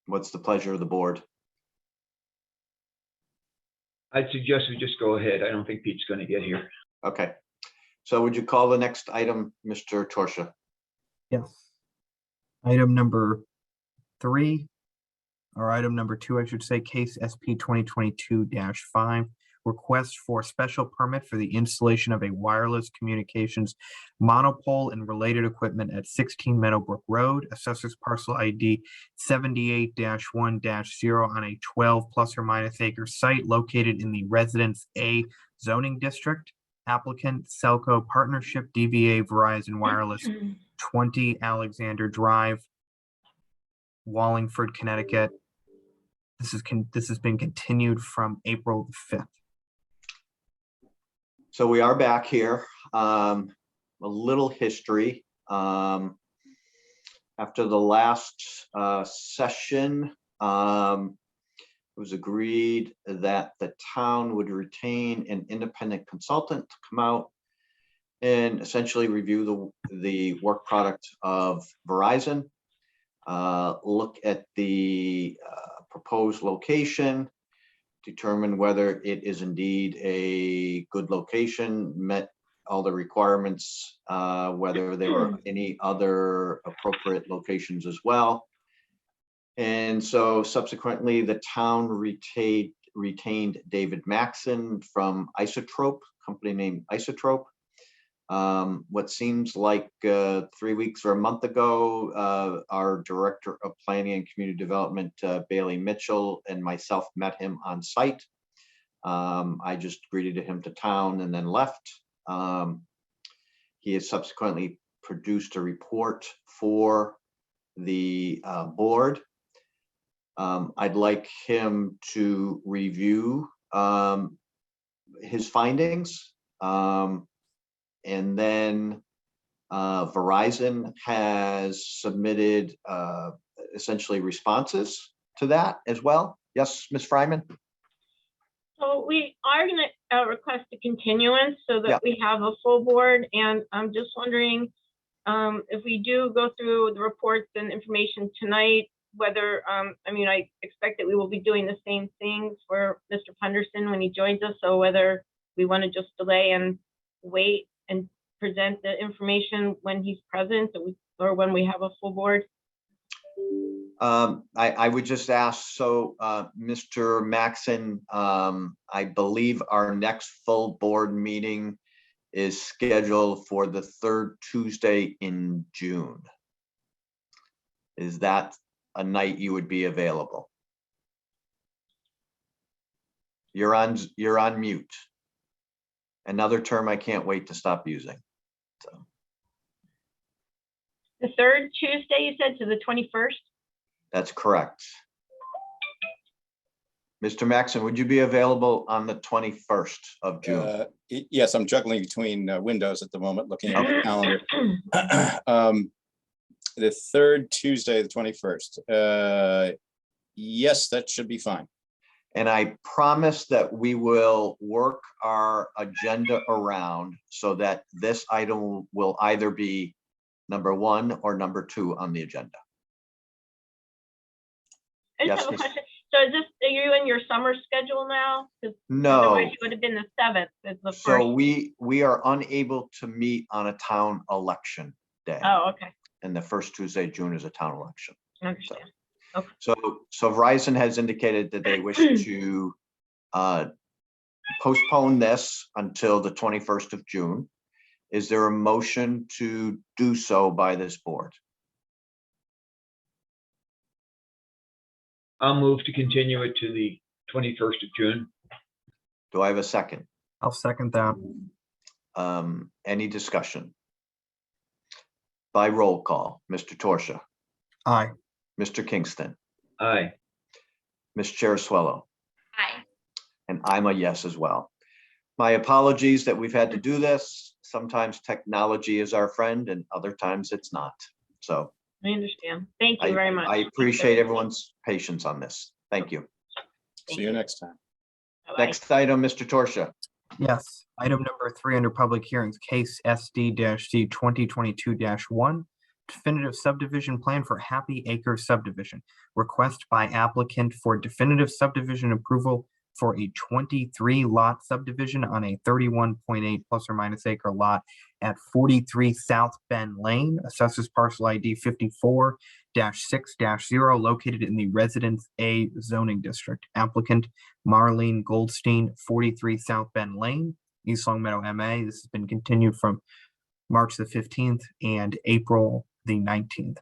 What's the pleasure of the board? I'd suggest we just go ahead. I don't think Pete's going to get here. Okay. So would you call the next item, Mr. Torsia? Yes. Item number 3, or item number 2, I should say, case SP 2022-5, request for special permit for the installation of a wireless communications monopole and related equipment at 16 Meadowbrook Road, assessors parcel ID 78-1-0 on a 12 plus or minus acre site located in the Residence A zoning district. Applicant Celco Partnership DVA Verizon Wireless 20 Alexander Drive, Wallingford, Connecticut. This has been continued from April 5th. So we are back here. A little history. After the last session, it was agreed that the town would retain an independent consultant to come out and essentially review the work product of Verizon, look at the proposed location, determine whether it is indeed a good location, met all the requirements, whether there were any other appropriate locations as well. And so subsequently, the town retained David Maxon from Isotrope, company named Isotrope. What seems like 3 weeks or a month ago, our Director of Planning and Community Development, Bailey Mitchell, and myself met him on site. I just greeted him to town and then left. He has subsequently produced a report for the board. I'd like him to review his findings. And then Verizon has submitted essentially responses to that as well. Yes, Ms. Fryman? So we are going to request a continuance so that Yeah. we have a full board. And I'm just wondering if we do go through the reports and information tonight, whether, I mean, I expect that we will be doing the same things for Mr. Punderson when he joins us. So whether we want to just delay and wait and present the information when he's present or when we have a full board? I would just ask, so, Mr. Maxon, I believe our next full board meeting is scheduled for the third Tuesday in June. Is that a night you would be available? You're on mute. Another term I can't wait to stop using. So, The third Tuesday, you said, to the 21st? that's correct. Mr. Maxon, would you be available on the 21st of June? Yes, I'm juggling between windows at the moment, looking at the calendar. The third Tuesday, the 21st. Yes, that should be fine. And I promise that we will work our agenda around so that this item will either be number 1 or number 2 on the agenda. I Yes, just have a Ms. question. So are you in your summer schedule now? 'Cause No. Otherwise, it would have been the 7th as the So first. we are unable to meet on a town election day. Oh, okay. And the first Tuesday of June is a town election. I understand. So Verizon has indicated that they wish to postpone this until the 21st of June. Is there a motion to do so by this board? I'll move to continue it to the 21st of June. Do I have a second? I'll second that. Any discussion? By roll call, Mr. Torsia, Aye. Mr. Kingston, Aye. Ms. Chair Aye. and I'm a yes as well. My apologies that we've had to do this. Sometimes technology is our friend and other times it's not. So I understand. Thank you very much. I appreciate everyone's patience on this. Thank you. See you next time. Bye-bye. Next item, Mr. Torsia. Yes. Item number 3 under public hearings, case SD-C 2022-1, definitive subdivision plan for Happy Acres subdivision. Request by applicant for definitive subdivision approval for a 23 lot subdivision on a 31.8 plus or minus acre lot at 43 South Bend Lane, assesses parcel ID 54-6-0, located in the Residence A zoning district. Applicant Marlene Goldstein, 43 South Bend Lane, East Long Meadow, MA. This has been continued from March the 15th and April the 19th.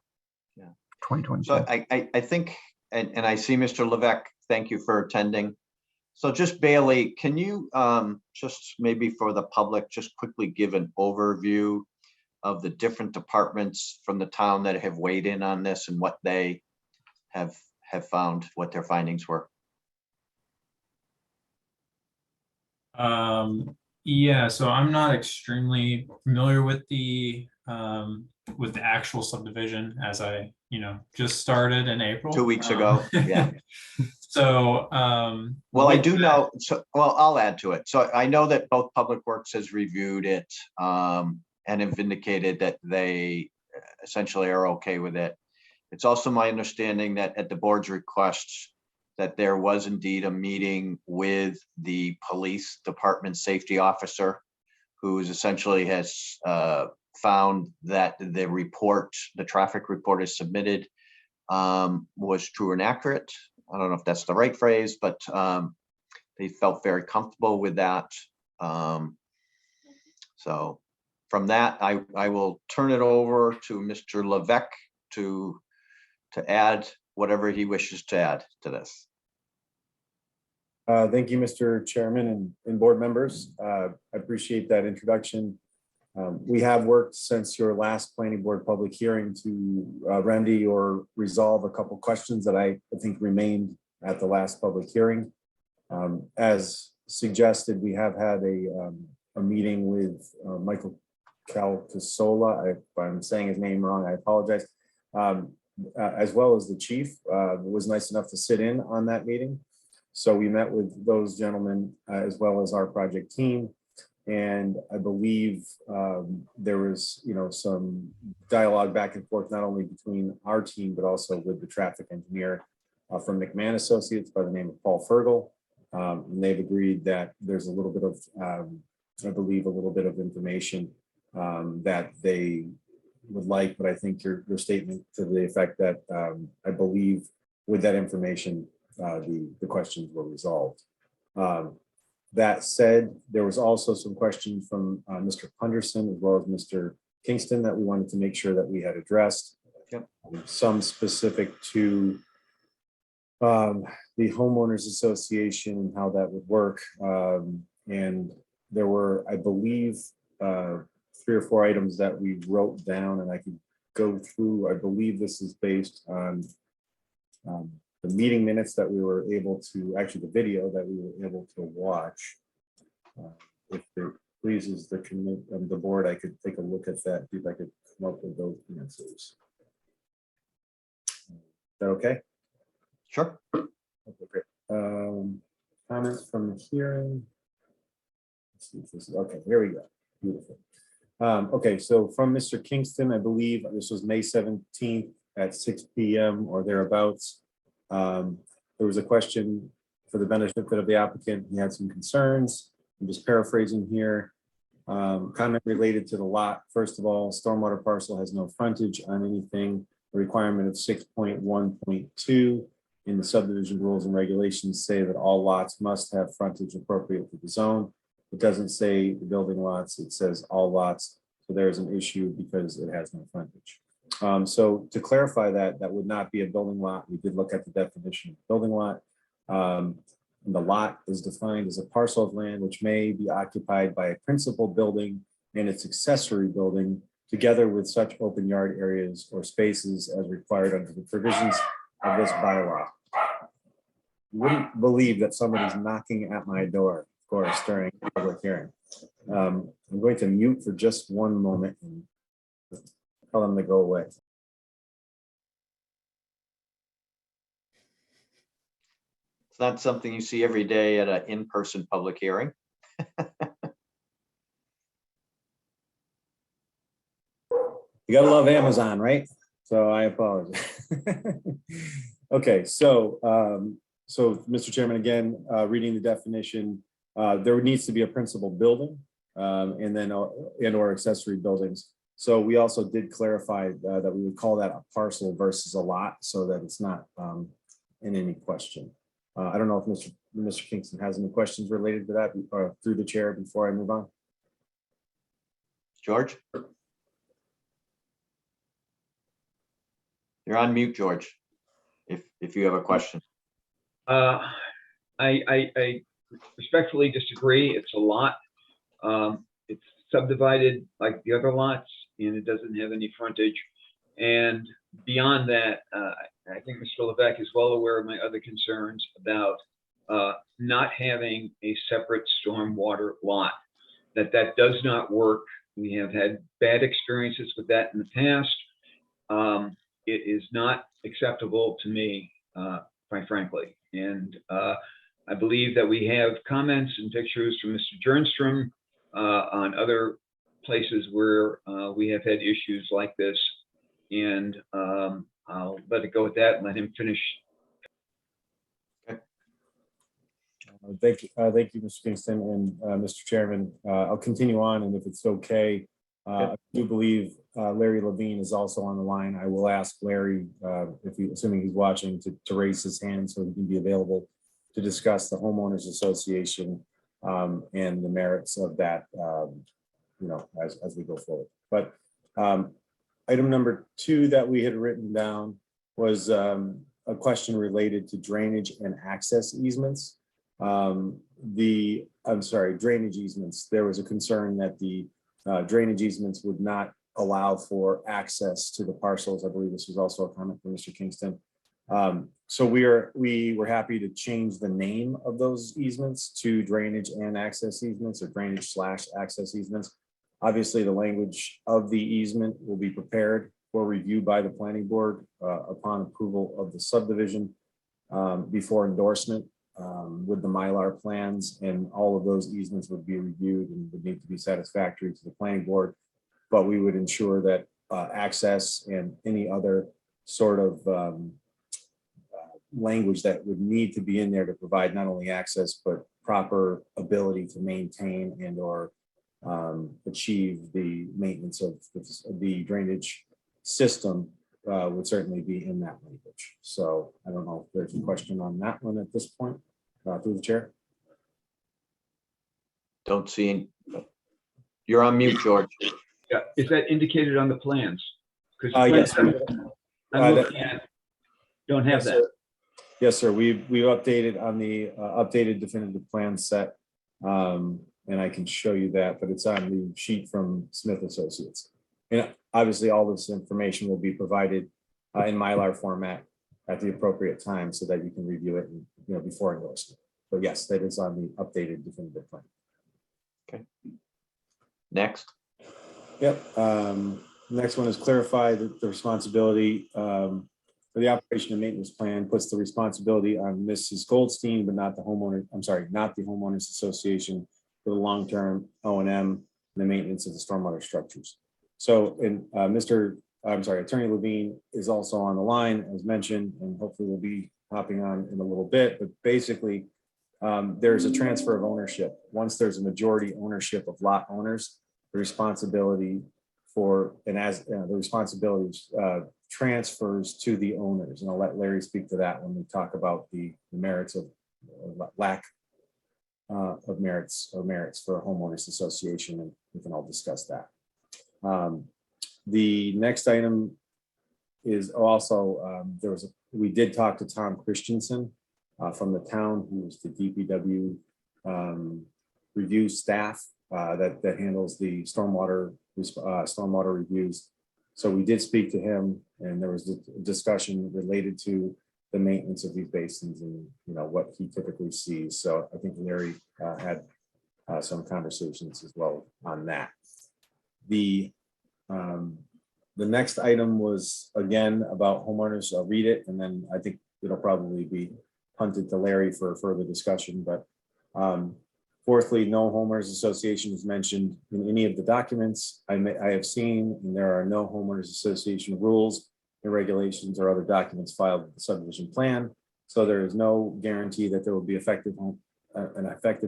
Yeah. 2022. So I think, and I see Mr. Levesque, thank you for attending. So just Bailey, can you just maybe for the public, just quickly give an overview of the different departments from the town that have weighed in on this and what they have found, what their findings were? Yeah, so I'm not extremely familiar with the actual subdivision, as I, just started in April. 2 weeks ago, yeah. So, well, I do know, so, well, I'll add to it. So I know that both Public Works has reviewed it and have indicated that they essentially are okay with it. It's also my understanding that at the board's request, that there was indeed a meeting with the police department safety officer, who is essentially has found that the report, the traffic report is submitted, was true and accurate. I don't know if that's the right phrase, but they felt very comfortable with that. So from that, I will turn it over to Mr. Levesque to add whatever he wishes to add to this. Thank you, Mr. Chairman and board members. I appreciate that introduction. We have worked since your last planning board public hearing to remedy or resolve a couple questions that I think remained at the last public hearing. As suggested, we have had a meeting with Michael Calcasola. If I'm saying his name wrong, I apologize. As well as the chief, was nice enough to sit in on that meeting. So we met with those gentlemen as well as our project team. And I believe there was, some dialogue back and forth, not only between our team, but also with the traffic engineer from McMahon Associates by the name of Paul Fergal. And they've agreed that there's a little bit of, I believe, a little bit of information that they would like, but I think your statement to the effect that I believe with that information, the questions were resolved. That said, there was also some questions from Mr. Punderson as well as Mr. Kingston that we wanted to make sure that we had addressed. Yep. Some specific to the homeowners association and how that would work. And there were, I believe, 3 or 4 items that we wrote down, and I could go through. I believe this is based on the meeting minutes that we were able to, actually the video that we were able to watch. If it pleases the board, I could take a look at that, see if I could come up with those answers. Is that okay? Sure. Okay, great. Comments from the hearing. Let's see if this is, okay, here we go. Beautiful. Okay, so from Mr. Kingston, I believe this was May 17th at 6 p.m. or thereabouts. There was a question for the benefit of the applicant. He had some concerns. I'm just paraphrasing here. Comment related to the lot. First of all, stormwater parcel has no frontage on anything. The requirement of 6.1.2 in the subdivision rules and regulations say that all lots must have frontage appropriate to the zone. It doesn't say the building lots, it says all lots. So there's an issue because it has no frontage. So to clarify that, that would not be a building lot. We did look at the definition of building lot. The lot is defined as a parcel of land which may be occupied by a principal building and its accessory building together with such open yard areas or spaces as required under the provisions of this bylaw. You wouldn't believe that somebody's knocking at my door, of course, during a public hearing. I'm going to mute for just one moment and tell them to go away. It's not something you see every day at an in-person public hearing. You gotta love Amazon, right? So I apologize. Okay, so Mr. Chairman, again, reading the definition, there needs to be a principal building and then and or accessory buildings. So we also did clarify that we would call that a parcel versus a lot so that it's not in any question. I don't know if Mr. Kingston has any questions related to that through the chair before I move on. George? You're on mute, George, if you have a question. I respectfully disagree. It's a lot. It's subdivided like the other lots, and it doesn't have any frontage. And beyond that, I think Mr. Levesque is well aware of my other concerns about not having a separate stormwater lot. That does not work. We have had bad experiences with that in the past. It is not acceptable to me, quite frankly. And I believe that we have comments and pictures from Mr. Jernstrom on other places where we have had issues like this. And I'll let it go with that and let him finish. Okay. Thank you, Mr. Kingston and Mr. Chairman. I'll continue on, and if it's okay, I do believe Larry Levine is also on the line. I will ask Larry, assuming he's watching, to raise his hand so he can be available to discuss the homeowners association and the merits of that, as we go forward. But item number 2 that we had written down was a question related to drainage and access easements. Drainage easements. There was a concern that the drainage easements would not allow for access to the parcels. I believe this was also a comment from Mr. Kingston. So we were happy to change the name of those easements to drainage and access easements, or drainage/access easements. Obviously, the language of the easement will be prepared for review by the planning board upon approval of the subdivision before endorsement with the Mylar plans, and all of those easements would be reviewed and would need to be satisfactory to the planning board. But we would ensure that access and any other sort of language that would need to be in there to provide not only access, but proper ability to maintain and or achieve the maintenance of the drainage system would certainly be in that language. So I don't know if there's a question on that one at this point, through the chair. Don't see, you're on mute, George. Yeah, is that indicated on the plans? Because Yes. I'm looking at, don't have Yes, that. sir. Yes, sir. We've updated on the updated definitive plan set. And I can show you that, but it's on the sheet from Smith Associates. And obviously all this information will be provided in Mylar format at the appropriate time so that you can review it and, before endorsement. So yes, that is on the updated definitive plan. Okay. Next. Yep. Next one is clarify the responsibility for the operation and maintenance plan puts the responsibility on Mrs. Goldstein, but not the homeowner. I'm sorry, not the homeowners association for the long-term O&M and the maintenance of the stormwater structures. So, Attorney Levine is also on the line, as mentioned, and hopefully we'll be hopping on in a little bit. But basically, there's a transfer of ownership. Once there's a majority ownership of lot owners, the responsibility for the responsibilities transfers to the owners. And I'll let Larry speak to that when we talk about the merits of lack of merits for a homeowners association, and we can all discuss that. The next item is also we did talk to Tom Christensen from the town, who is the DPW review staff that handles the stormwater reviews. So we did speak to him, and there was a discussion related to the maintenance of these basins and what he typically sees. So I think Larry had some conversations as well on that. The next item was again about homeowners. I'll read it, and then I think it'll probably be punted to Larry for further discussion. But fourthly, no homeowners association is mentioned in any of the documents I have seen, and there are no homeowners association rules and regulations or other documents filed with the subdivision plan. So there is no guarantee that there will be an effective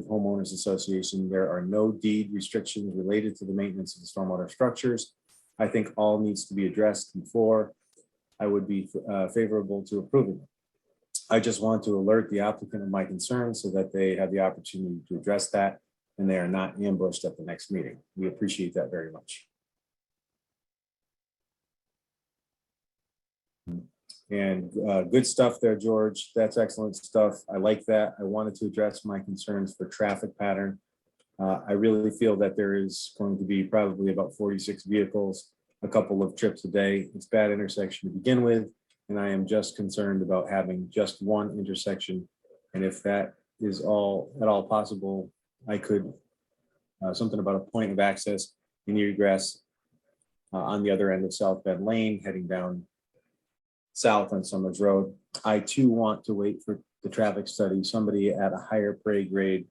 homeowners association. There are no deed restrictions related to the maintenance of the stormwater structures. I think all needs to be addressed before I would be favorable to approving it. I just want to alert the applicant of my concerns so that they have the opportunity to address that and they are not ambushed at the next meeting. We appreciate that very much. And good stuff there, George. That's excellent stuff. I like that. I wanted to address my concerns for traffic pattern. I really feel that there is going to be probably about 46 vehicles, a couple of trips a day. It's a bad intersection to begin with, and I am just concerned about having just one intersection. And if that is at all possible, I could something about a point of access and egress on the other end of South Bend Lane, heading down south on Summers Road. I too want to wait for the traffic study. Somebody at a higher pay grade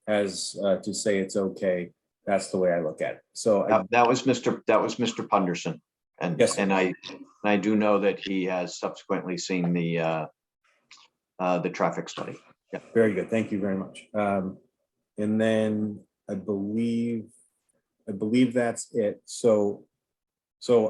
has to say it's okay. That's the way I look at it. So that was Mr. Punderson, and yes, and I do know that he has subsequently seen the traffic study. Yeah, very good. Thank you very much. And then I believe that's it. So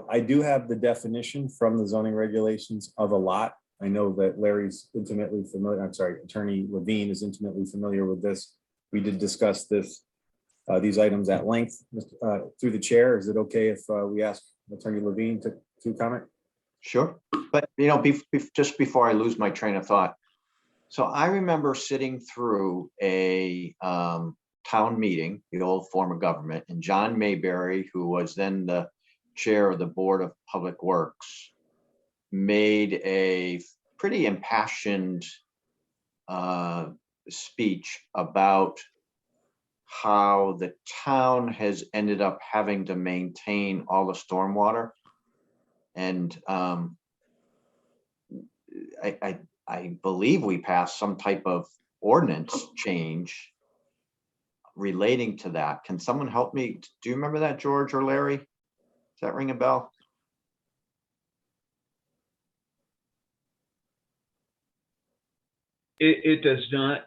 I do have the definition from the zoning regulations of a lot. I know that Larry's intimately familiar. I'm sorry, Attorney Levine is intimately familiar with this. We did discuss these items at length through the chair. Is it okay if we ask Attorney Levine to comment? Sure, but just before I lose my train of thought. So I remember sitting through a town meeting, the old form of government, and John Mayberry, who was then the chair of the Board of Public Works, made a pretty impassioned speech about how the town has ended up having to maintain all the stormwater. And I believe we passed some type of ordinance change relating to that. Can someone help me? Do you remember that, George or Larry? Does that ring a bell? It does not,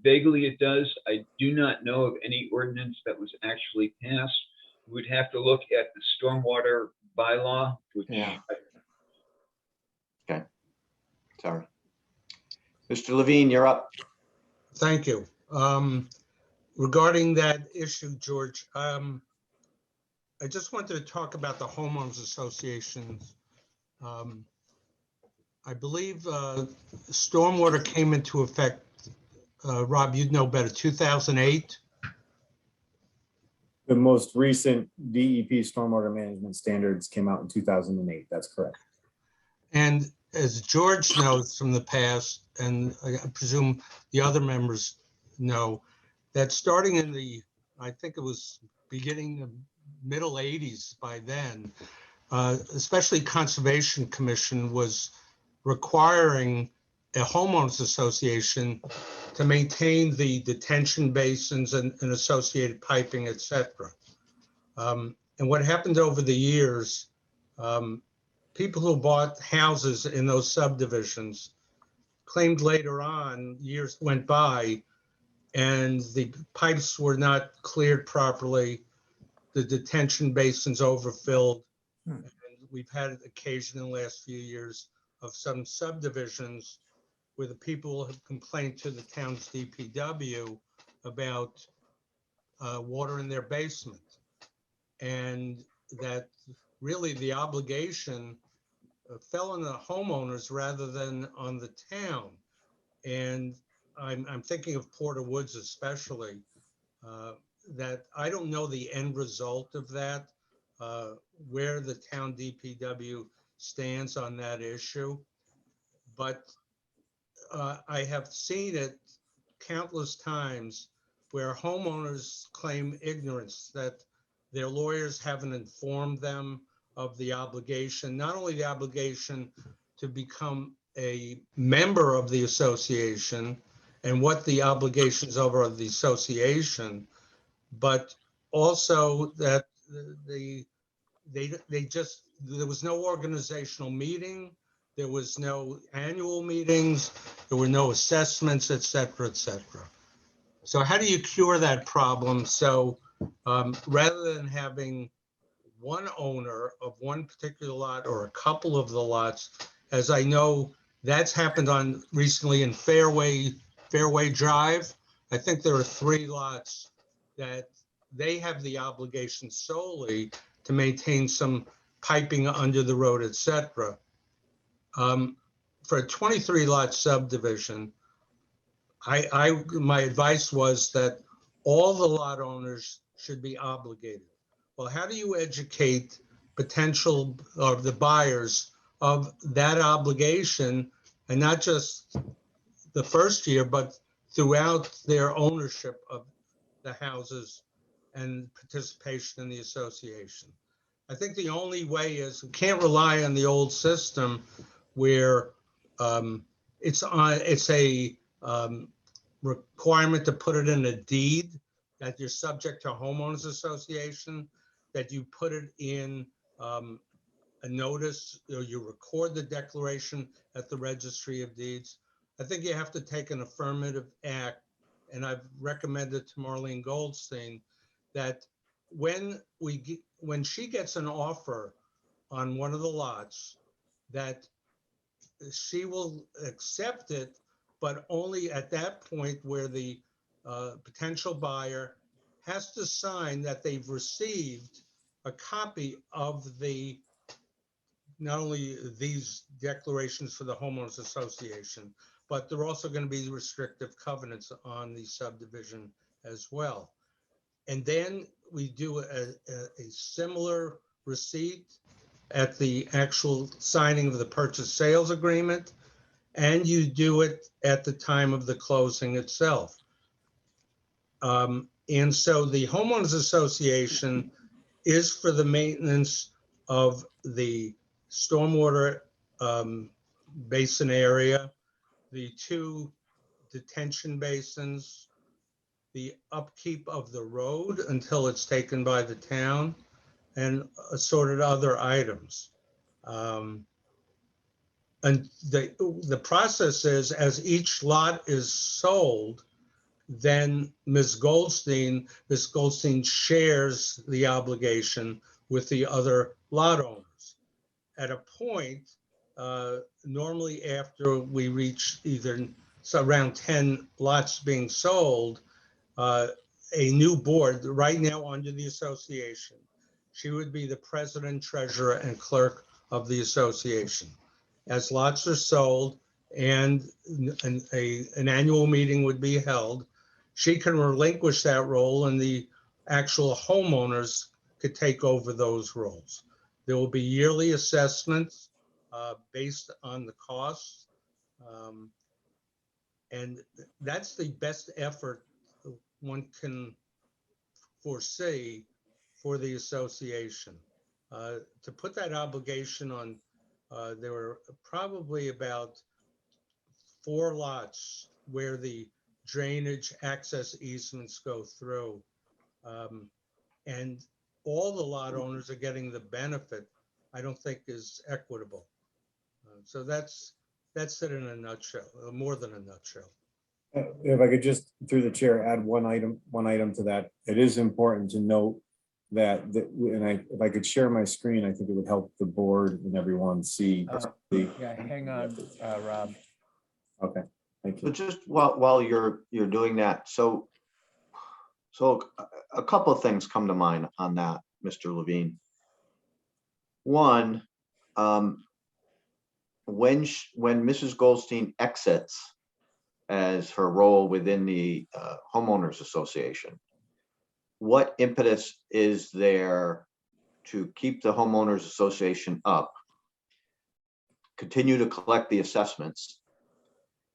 vaguely it does. I do not know of any ordinance that was actually passed. We'd have to look at the stormwater bylaw, which Yeah. Okay. Sorry. Mr. Levine, you're up. Thank you. Regarding that issue, George, I just wanted to talk about the homeowners associations. I believe stormwater came into effect, Rob, you'd know better, 2008? The most recent DEP stormwater management standards came out in 2008. That's correct. And as George knows from the past, and I presume the other members know, that starting in the, I think it was beginning of middle 80s by then, especially Conservation Commission was requiring a homeowners association to maintain the detention basins and associated piping, et cetera. And what happened over the years, people who bought houses in those subdivisions claimed later on, years went by, and the pipes were not cleared properly, the detention basins overfilled. And we've had occasion in the last few years of some subdivisions where the people have complained to the town's DPW about water in their basement. And that really the obligation fell on the homeowners rather than on the town. And I'm thinking of Porter Woods especially, that I don't know the end result of that, where the town DPW stands on that issue. But I have seen it countless times where homeowners claim ignorance, that their lawyers haven't informed them of the obligation, not only the obligation to become a member of the association and what the obligations are of the association, but also that there was no organizational meeting, there was no annual meetings, there were no assessments, et cetera, et cetera. So how do you cure that problem? So rather than having one owner of one particular lot or a couple of the lots, as I know that's happened on recently in Fairway Drive, I think there are 3 lots that they have the obligation solely to maintain some piping under the road, et cetera. For a 23 lot subdivision, my advice was that all the lot owners should be obligated. Well, how do you educate potential or the buyers of that obligation, and not just the first year, but throughout their ownership of the houses and participation in the association? I think the only way is we can't rely on the old system where it's a requirement to put it in a deed that you're subject to a homeowners association, that you put it in a notice, or you record the declaration at the registry of deeds. I think you have to take an affirmative act, and I've recommended to Marlene Goldstein that when she gets an offer on one of the lots, that she will accept it, but only at that point where the potential buyer has to sign that they've received a copy of not only these declarations for the homeowners association, but there are also going to be restrictive covenants on the subdivision as well. And then we do a similar receipt at the actual signing of the purchase sales agreement, and you do it at the time of the closing itself. And so the homeowners association is for the maintenance of the stormwater basin area, the 2 detention basins, the upkeep of the road until it's taken by the town, and assorted other items. And the process is, as each lot is sold, then Ms. Goldstein shares the obligation with the other lot owners. At a point, normally after we reach around 10 lots being sold, a new board, right now under the association, she would be the president, treasurer, and clerk of the association. As lots are sold and an annual meeting would be held, she can relinquish that role and the actual homeowners could take over those roles. There will be yearly assessments based on the costs. And that's the best effort one can foresee for the association. To put that obligation on, there were probably about 4 lots where the drainage access easements go through. And all the lot owners are getting the benefit, I don't think is equitable. So that's it in a nutshell, more than a nutshell. If I could just, through the chair, add one item to that. It is important to note that, if I could share my screen, I think it would help the board and everyone see. Yeah, hang on, Rob. Okay, thank So you. just while you're doing that, so a couple of things come to mind on that, Mr. Levine. One, when Mrs. Goldstein exits as her role within the homeowners association, what impetus is there to keep the homeowners association up, continue to collect the assessments?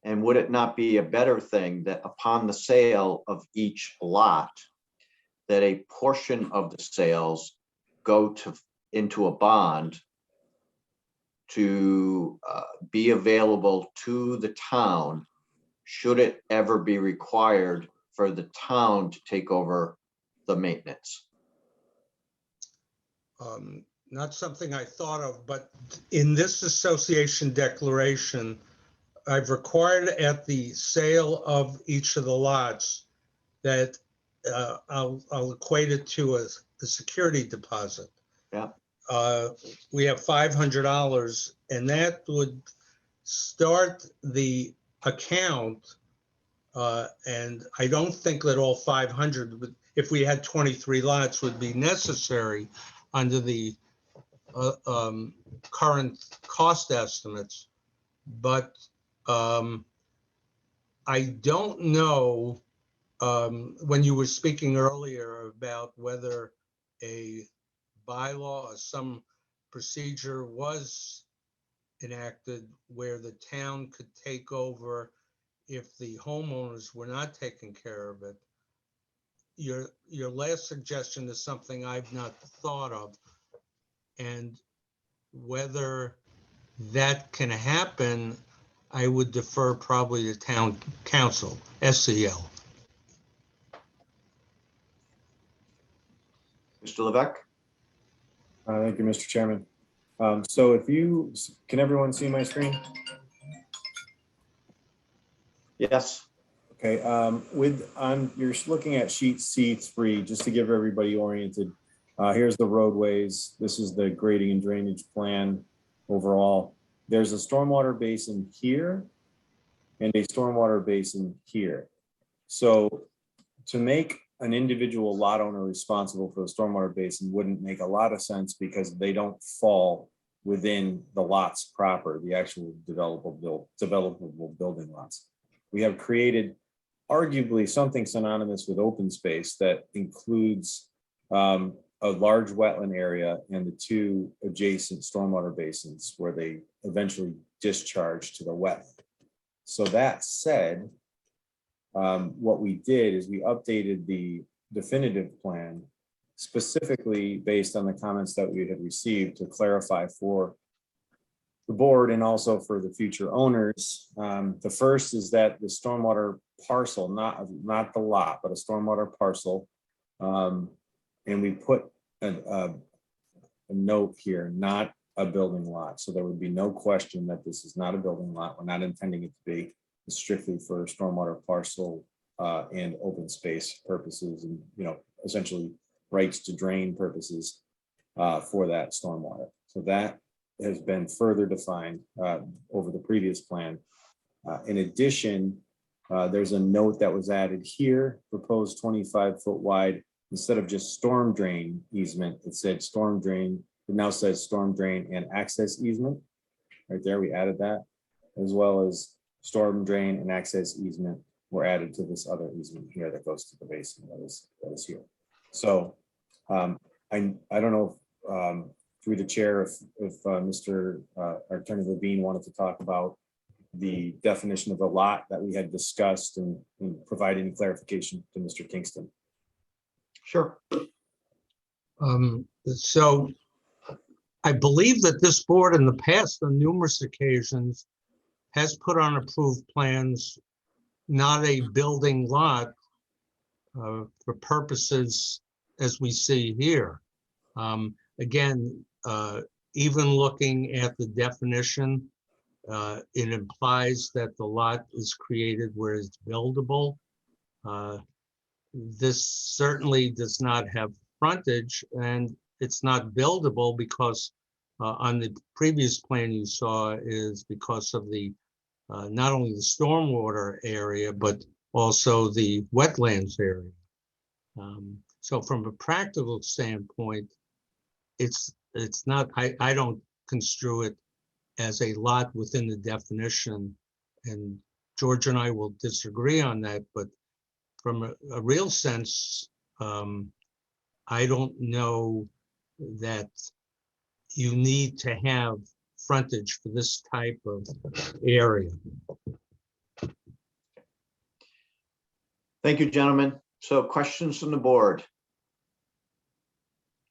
And would it not be a better thing that upon the sale of each lot, that a portion of the sales go into a bond to be available to the town, should it ever be required for the town to take over the maintenance? Not something I thought of, but in this association declaration, I've required at the sale of each of the lots that I'll equate it to a security deposit. Yeah. We have $500, and that would start the account. And I don't think that all 500, if we had 23 lots, would be necessary under the current cost estimates. But I don't know, when you were speaking earlier about whether a bylaw or some procedure was enacted where the town could take over if the homeowners were not taking care of it. Your last suggestion is something I've not thought of, and whether that can happen, I would defer probably to town council, SCL. Mr. Levesque? Thank you, Mr. Chairman. So can everyone see my screen? Yes. Okay, you're looking at sheet C3, just to give everybody oriented. Here's the roadways. This is the grading and drainage plan overall. There's a stormwater basin here and a stormwater basin here. So to make an individual lot owner responsible for the stormwater basin wouldn't make a lot of sense, because they don't fall within the lots proper, the actual developable building lots. We have created arguably something synonymous with open space that includes a large wetland area and the 2 adjacent stormwater basins where they eventually discharge to the wetland. So that said, what we did is we updated the definitive plan specifically based on the comments that we had received to clarify for the board and also for the future owners. The first is that the stormwater parcel, not the lot, but a stormwater parcel. And we put a note here, not a building lot. So there would be no question that this is not a building lot. We're not intending it to be. It's strictly for stormwater parcel and open space purposes and, essentially rights to drain purposes for that stormwater. So that has been further defined over the previous plan. In addition, there's a note that was added here, proposed 25-foot wide, instead of just storm drain easement, it said storm drain, it now says storm drain and access easement. Right there, we added that, as well as storm drain and access easement were added to this other easement here that goes to the basin that is here. So I don't know if, through the chair, if Mr. Attorney Levine wanted to talk about the definition of the lot that we had discussed and provide any clarification to Mr. Kingston. Sure. So I believe that this board in the past on numerous occasions has put on approved plans, not a building lot for purposes as we see here. Again, even looking at the definition, it implies that the lot is created where it's buildable. This certainly does not have frontage, and it's not buildable because on the previous plan you saw is because of the not only the stormwater area, but also the wetlands area. So from a practical standpoint, it's not, I don't construe it as a lot within the definition, and George and I will disagree on that, but from a real sense, I don't know that you need to have frontage for this type of area. Thank you, gentlemen. So questions from the board?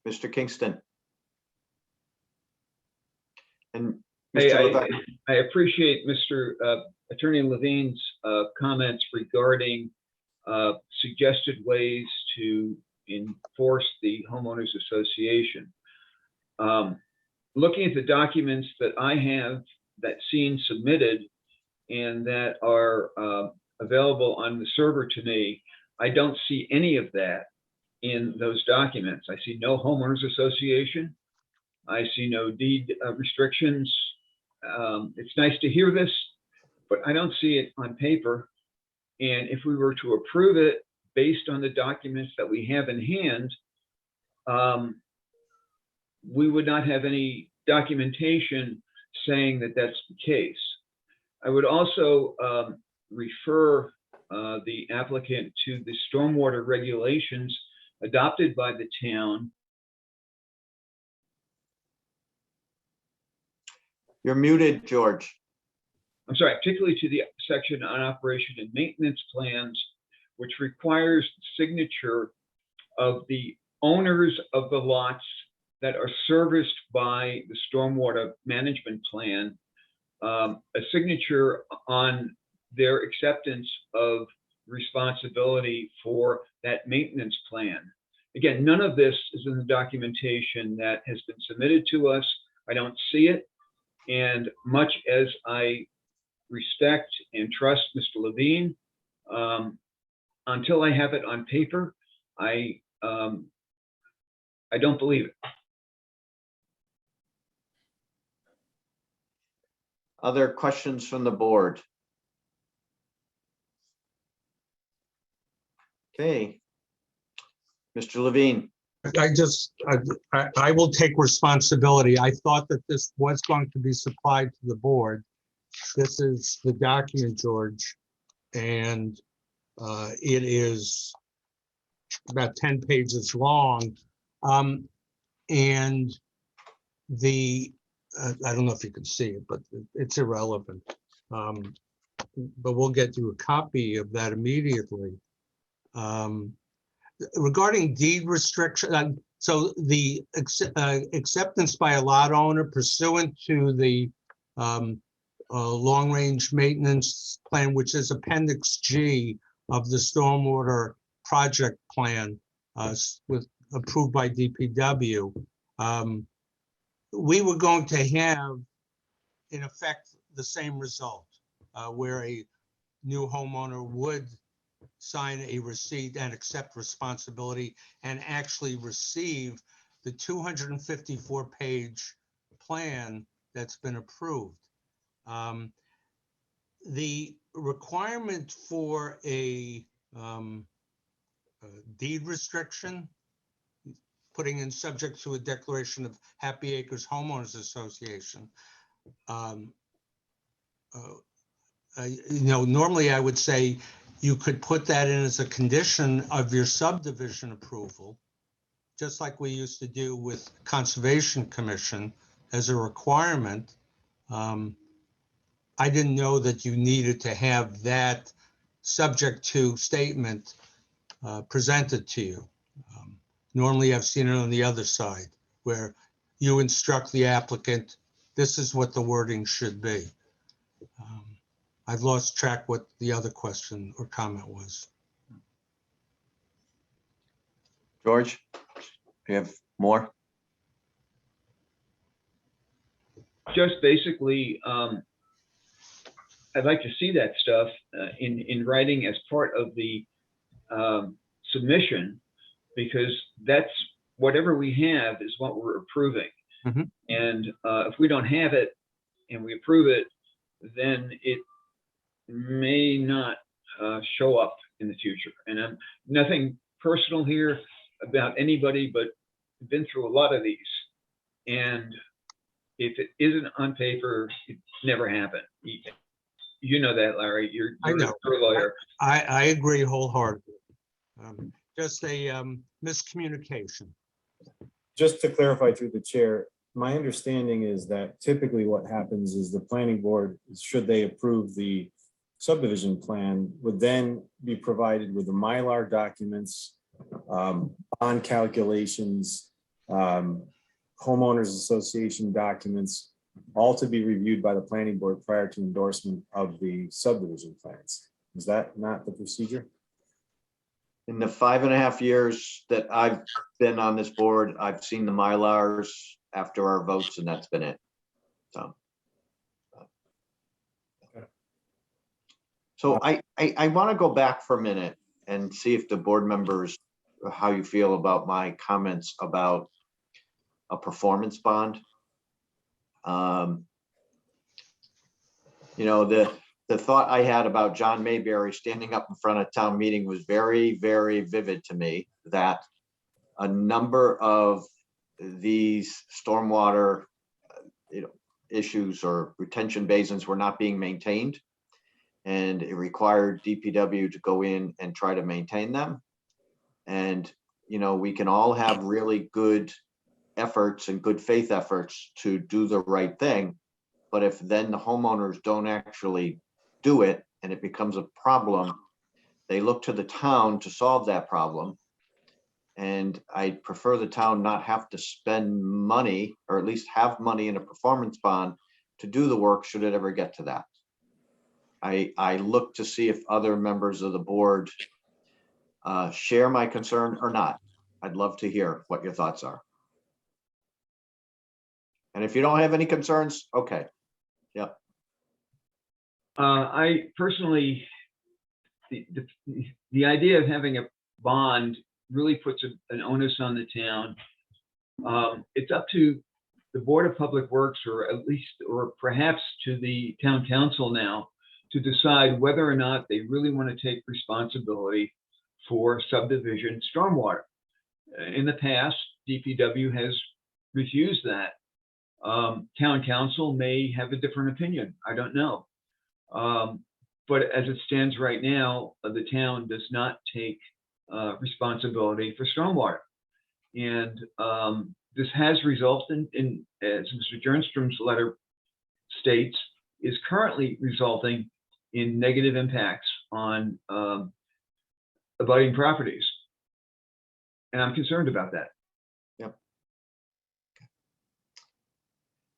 Mr. Kingston. And Mr. Levesque. I appreciate Mr. Attorney Levine's comments regarding suggested ways to enforce the homeowners association. Looking at the documents that I have that seen submitted and that are available on the server to me, I don't see any of that in those documents. I see no homeowners association. I see no deed restrictions. It's nice to hear this, but I don't see it on paper. And if we were to approve it based on the documents that we have in hand, we would not have any documentation saying that that's the case. I would also refer the applicant to the stormwater regulations adopted by the town. You're muted, George. I'm sorry, particularly to the section on operation and maintenance plans, which requires the signature of the owners of the lots that are serviced by the stormwater management plan, a signature on their acceptance of responsibility for that maintenance plan. Again, none of this is in the documentation that has been submitted to us. I don't see it. And much as I respect and trust Mr. Levine, until I have it on paper, I don't believe it. Other questions from the board? Okay. Mr. Levine. I will take responsibility. I thought that this was going to be supplied to the board. This is the document, George, and it is about 10 pages long. And the, I don't know if you can see it, but it's irrelevant. But we'll get you a copy of that immediately. Regarding deed restriction, so the acceptance by a lot owner pursuant to the long-range maintenance plan, which is Appendix G of the stormwater project plan approved by DPW. we were going to have, in effect, the same result, where a new homeowner would sign a receipt and accept responsibility and actually receive the 254-page plan that's been approved. The requirement for a deed restriction, putting in subject to a declaration of Happy Acres Homeowners Association. Normally I would say you could put that in as a condition of your subdivision approval, just like we used to do with Conservation Commission as a requirement. I didn't know that you needed to have that subject to statement presented to you. Normally I've seen it on the other side, where you instruct the applicant, this is what the wording should be. I've lost track what the other question or comment was. George, do you have more? Just basically, I'd like to see that stuff in writing as part of the submission, because that's whatever we have is what we're approving. Mhm. And if we don't have it and we approve it, then it may not show up in the future. And I'm nothing personal here about anybody, but I've been through a lot of these. And if it isn't on paper, it's never happened. You know that, Larry. You're I know. a lawyer. I agree wholeheartedly. Just a miscommunication. Just to clarify through the chair, my understanding is that typically what happens is the planning board, should they approve the subdivision plan, would then be provided with the Mylar documents, bond calculations, homeowners association documents, all to be reviewed by the planning board prior to endorsement of the subdivision plans. Is that not the procedure? In the 5.5 years that I've been on this board, I've seen the Mylars after our votes, and that's been it. So I want to go back for a minute and see if the board members, how you feel about my comments about a performance bond. The thought I had about John Mayberry standing up in front of town meeting was very, very vivid to me, that a number of these stormwater issues or retention basins were not being maintained. And it required DPW to go in and try to maintain them. And, we can all have really good efforts and good faith efforts to do the right thing. But if then the homeowners don't actually do it and it becomes a problem, they look to the town to solve that problem. And I'd prefer the town not have to spend money, or at least have money in a performance bond to do the work should it ever get to that. I look to see if other members of the board share my concern or not. I'd love to hear what your thoughts are. And if you don't have any concerns, okay. Yep. I personally, the idea of having a bond really puts an onus on the town. It's up to the Board of Public Works, or perhaps to the town council now, to decide whether or not they really want to take responsibility for subdivision stormwater. In the past, DPW has refused that. Town council may have a different opinion. I don't know. But as it stands right now, the town does not take responsibility for stormwater. And this has resulted in, as Mr. Jernstrom's letter states, is currently resulting in negative impacts on abutting properties. And I'm concerned about that. Yep.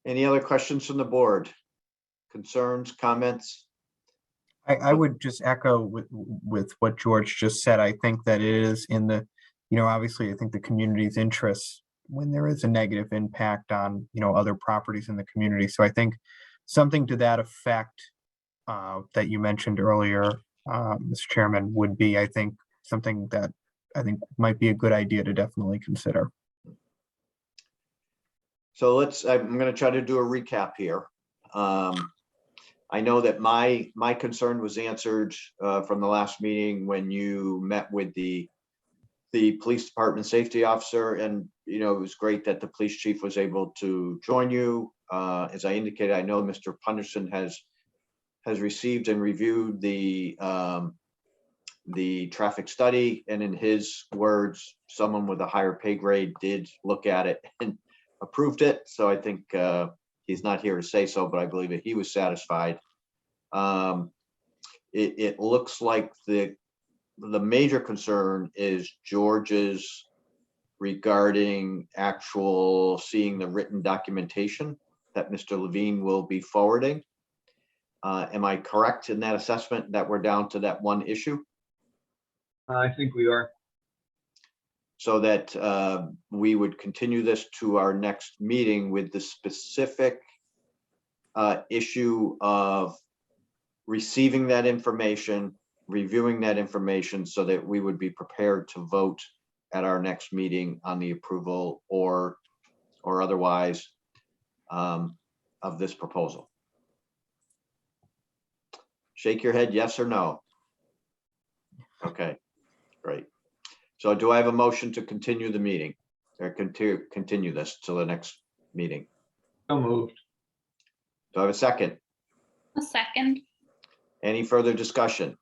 Any other questions from the board? Concerns, comments? I would just echo with what George just said. I think that it is in the, obviously, I think the community's interests when there is a negative impact on, other properties in the community. So I think something to that effect that you mentioned earlier, Mr. Chairman, would be, I think, something that I think might be a good idea to definitely consider. So I'm going to try to do a recap here. I know that my concern was answered from the last meeting when you met with the police department safety officer, and it was great that the police chief was able to join you. As I indicated, I know Mr. Punderson has received and reviewed the traffic study, and in his words, someone with a higher pay grade did look at it and approved it. So I think he's not here to say so, but I believe that he was satisfied. It looks like the major concern is George's regarding actual seeing the written documentation that Mr. Levine will be forwarding. Am I correct in that assessment that we're down to that one issue? I think we are. So that we would continue this to our next meeting with the specific issue of receiving that information, reviewing that information, so that we would be prepared to vote at our next meeting on the approval or otherwise of this proposal. Shake your head, yes or no? Okay, great. So do I have a motion to continue the meeting or continue this till the next meeting? So moved. Do I have a second? A second. Any further discussion?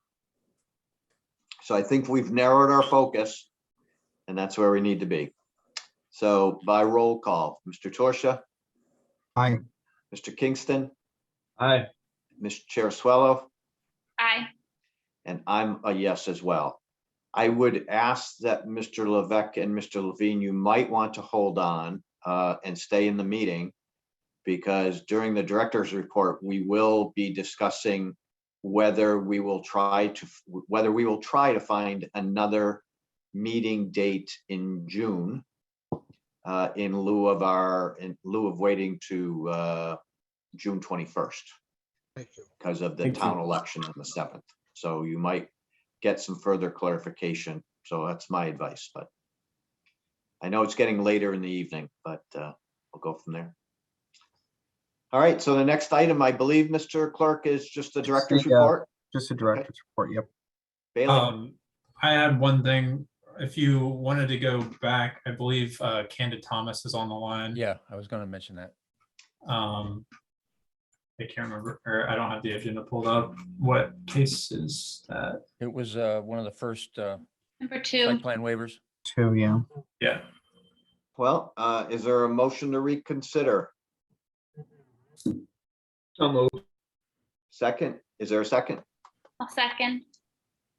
So I think we've narrowed our focus, and that's where we need to be. So by roll call, Mr. Torsia? Aye. Mr. Kingston? Aye. Mr. Chiarasuelo? Aye. And I'm a yes as well. I would ask that Mr. Levesque and Mr. Levine, you might want to hold on and stay in the meeting, because during the director's report, we will be discussing whether we will try to find another meeting date in June in lieu of waiting to June 21st. Thank you. Because of the Thank you. town election on the 7th. So you might get some further clarification. So that's my advice, but I know it's getting later in the evening, but we'll go from there. All right, so the next item, I believe, Mr. Clerk, is just the director's report. Just a director's report, yep. Bailey, I had one thing. If you wanted to go back, I believe Candid Thomas is on the line. Yeah, I was going to mention that. I can't remember, or I don't have the agenda pulled up. What case is that? It was one of the first Number 2. site plan waivers. Two, yeah. Yeah. well, is there a motion to reconsider? So moved. Second, is there a second? A second.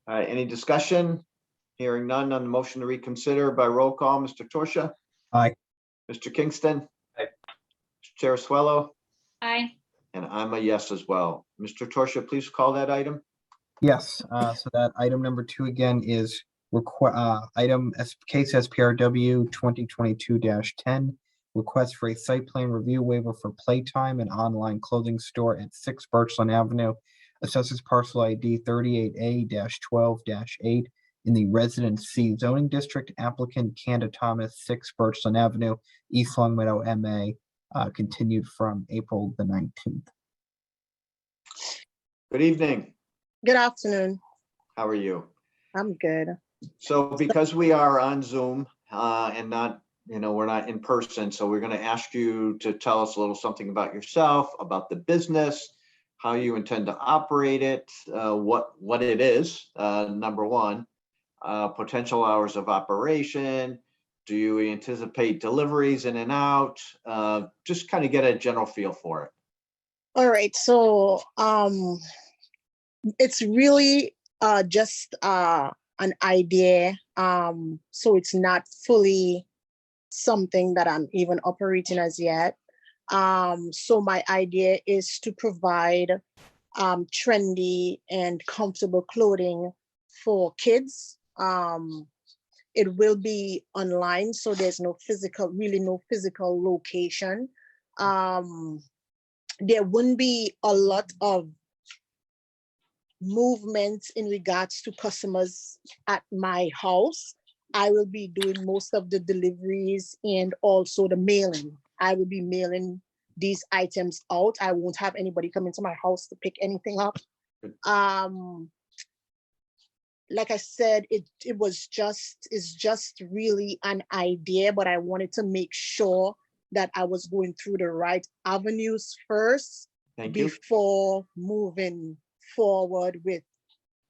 All right, any discussion? Hearing none on the motion to reconsider by roll call, Mr. Torsia? Aye. Mr. Kingston? Aye. Mr. Chiarasuelo? Aye. And I'm a yes as well. Mr. Torsia, please call that item. Yes, so that item number 2 again is case SPRW 2022-10, request for a site plan review waiver for Playtime, an online clothing store at 6 Birchland Avenue, assesses parcel ID 38A-12-8 in the Residence C zoning district, applicant Candid Thomas, 6 Birchland Avenue, East Long Meadow, MA, continued from April the 19th. Good evening. Good afternoon. How are you? I'm good. So because we are on Zoom and not, we're not in person, so we're going to ask you to tell us a little something about yourself, about the business, how you intend to operate it, what it is, number one, potential hours of operation. Do you anticipate deliveries in and out? Just kind of get a general feel for it. All right. So it's really just an idea. So it's not fully something that I'm even operating as yet. So my idea is to provide trendy and comfortable clothing for kids. it will be online, so there's no physical, really no physical location. There wouldn't be a lot of movement in regards to customers at my house. I will be doing most of the deliveries and also the mailing. I will be mailing these items out. I won't have anybody come into my house to pick anything up. Like I said, it's just really an idea, but I wanted to make sure that I was going through the right avenues first before moving forward with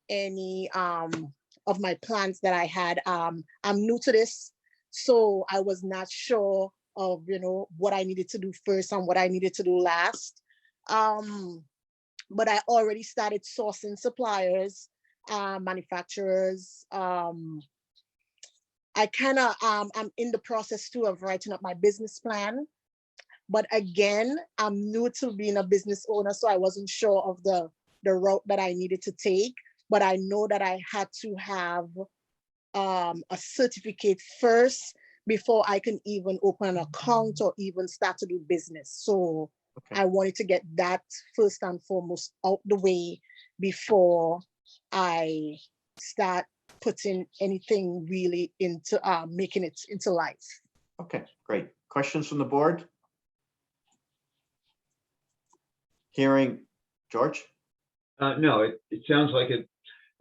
any of my plans that I had. I'm new to this, so I was not sure of what I needed to do first and what I needed to do last. But I already started sourcing suppliers, manufacturers. I kind of I'm in the process too of writing up my business plan. But again, I'm new to being a business owner, so I wasn't sure of the route that I needed to take. But I know that I had to have a certificate first before I can even open an account or even start to do business. So I wanted to get that first and foremost out the way before I start putting anything really into making it into life. Okay, great. Questions from the board? Hearing George? No, it sounds like it,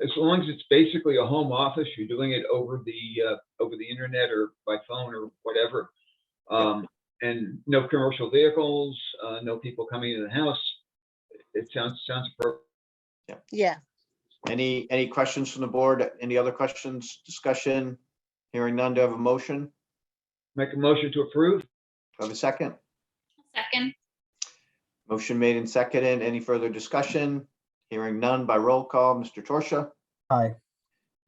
as long as it's basically a home office, you're doing it over the internet or by phone or whatever. And no commercial vehicles, no people coming into the house. It sounds appropriate. Yeah. Any questions from the board? Any other questions, discussion? Hearing none, do I have a motion? Make a motion to approve. Do I have a second? Second. Motion made and seconded. Any further discussion? Hearing none by roll call. Mr. Torsia? Aye.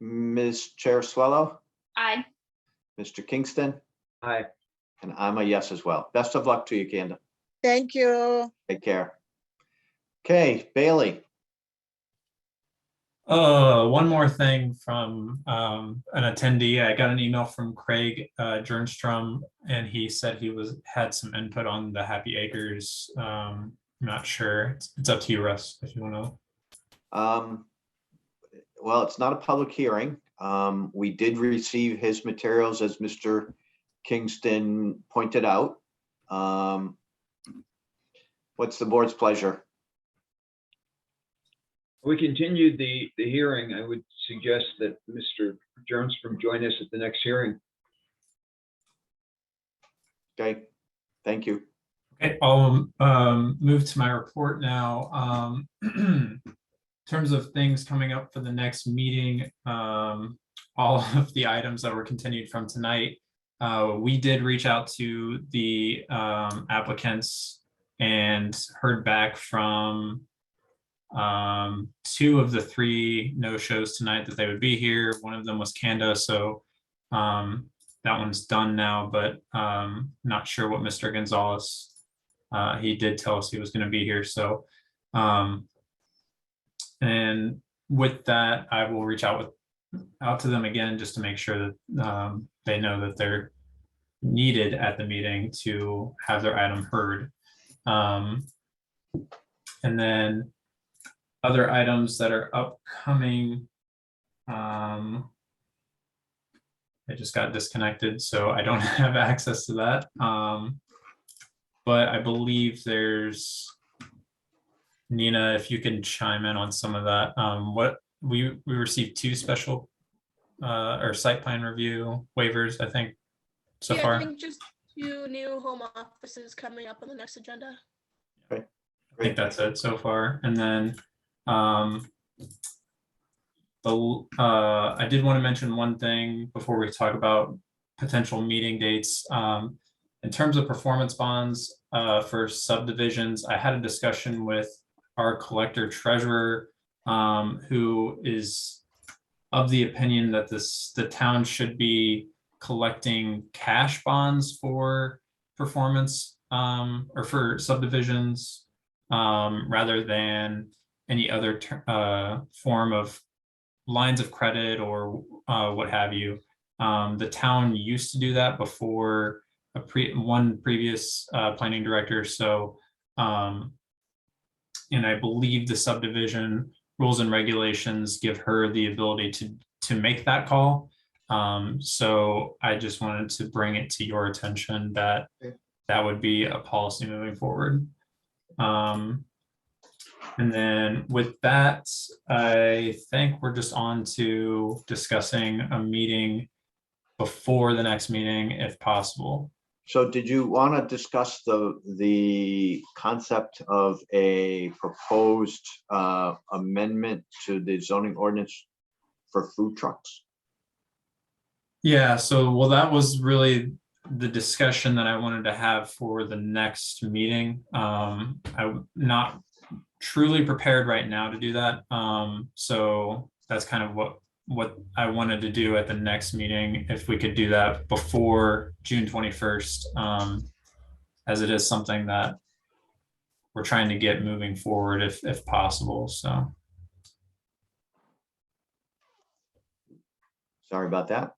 Ms. Chair Swallow? Aye. Mr. Kingston? Aye. And I'm a yes as well. Best of luck to you, Kanda. Thank you. Take care. Okay, Bailey. One more thing from an attendee. I got an email from Craig Jernstrom, and he said he had some input on the Happy Acres. I'm not sure. It's up to you, Russ, if you want to. Well, it's not a public hearing. We did receive his materials, as Mr. Kingston pointed out. What's the board's pleasure? We continued the hearing. I would suggest that Mr. Jernstrom join us at the next hearing. Okay, thank you. Okay, I'll move to my report now. In terms of things coming up for the next meeting, all of the items that were continued from tonight, we did reach out to the applicants and heard back from 2 of the 3 no-shows tonight that they would be here. One of them was Kanda, so that one's done now, but not sure what Mr. Gonzalez, he did tell us he was going to be here. So, and with that, I will reach out to them again just to make sure that they know that they're needed at the meeting to have their item heard. And then other items that are upcoming, I just got disconnected, so I don't have access to that. But I believe there's, Nina, if you can chime in on some of that. What we received 2 special or site plan review waivers, I think, so far. I think just 2 new home offices coming up on the next agenda. Okay. I think that's it so far. And then I did want to mention one thing before we talk about potential meeting dates. In terms of performance bonds for subdivisions, I had a discussion with our collector treasurer, who is of the opinion that the town should be collecting cash bonds for performance or for subdivisions rather than any other form of lines of credit or what have you. The town used to do that before one previous planning director. So, and I believe the subdivision rules and regulations give her the ability to make that call. So I just wanted to bring it to your attention that that would be a policy moving forward. And then with that, I think we're just on to discussing a meeting before the next meeting, if possible. So did you want to discuss the concept of a proposed amendment to the zoning ordinance for food trucks? Yeah, so well, that was really the discussion that I wanted to have for the next meeting. I'm not truly prepared right now to do that. So that's kind of what I wanted to do at the next meeting, if we could do that before June 21st, as it is something that we're trying to get moving forward if possible. So Sorry about that.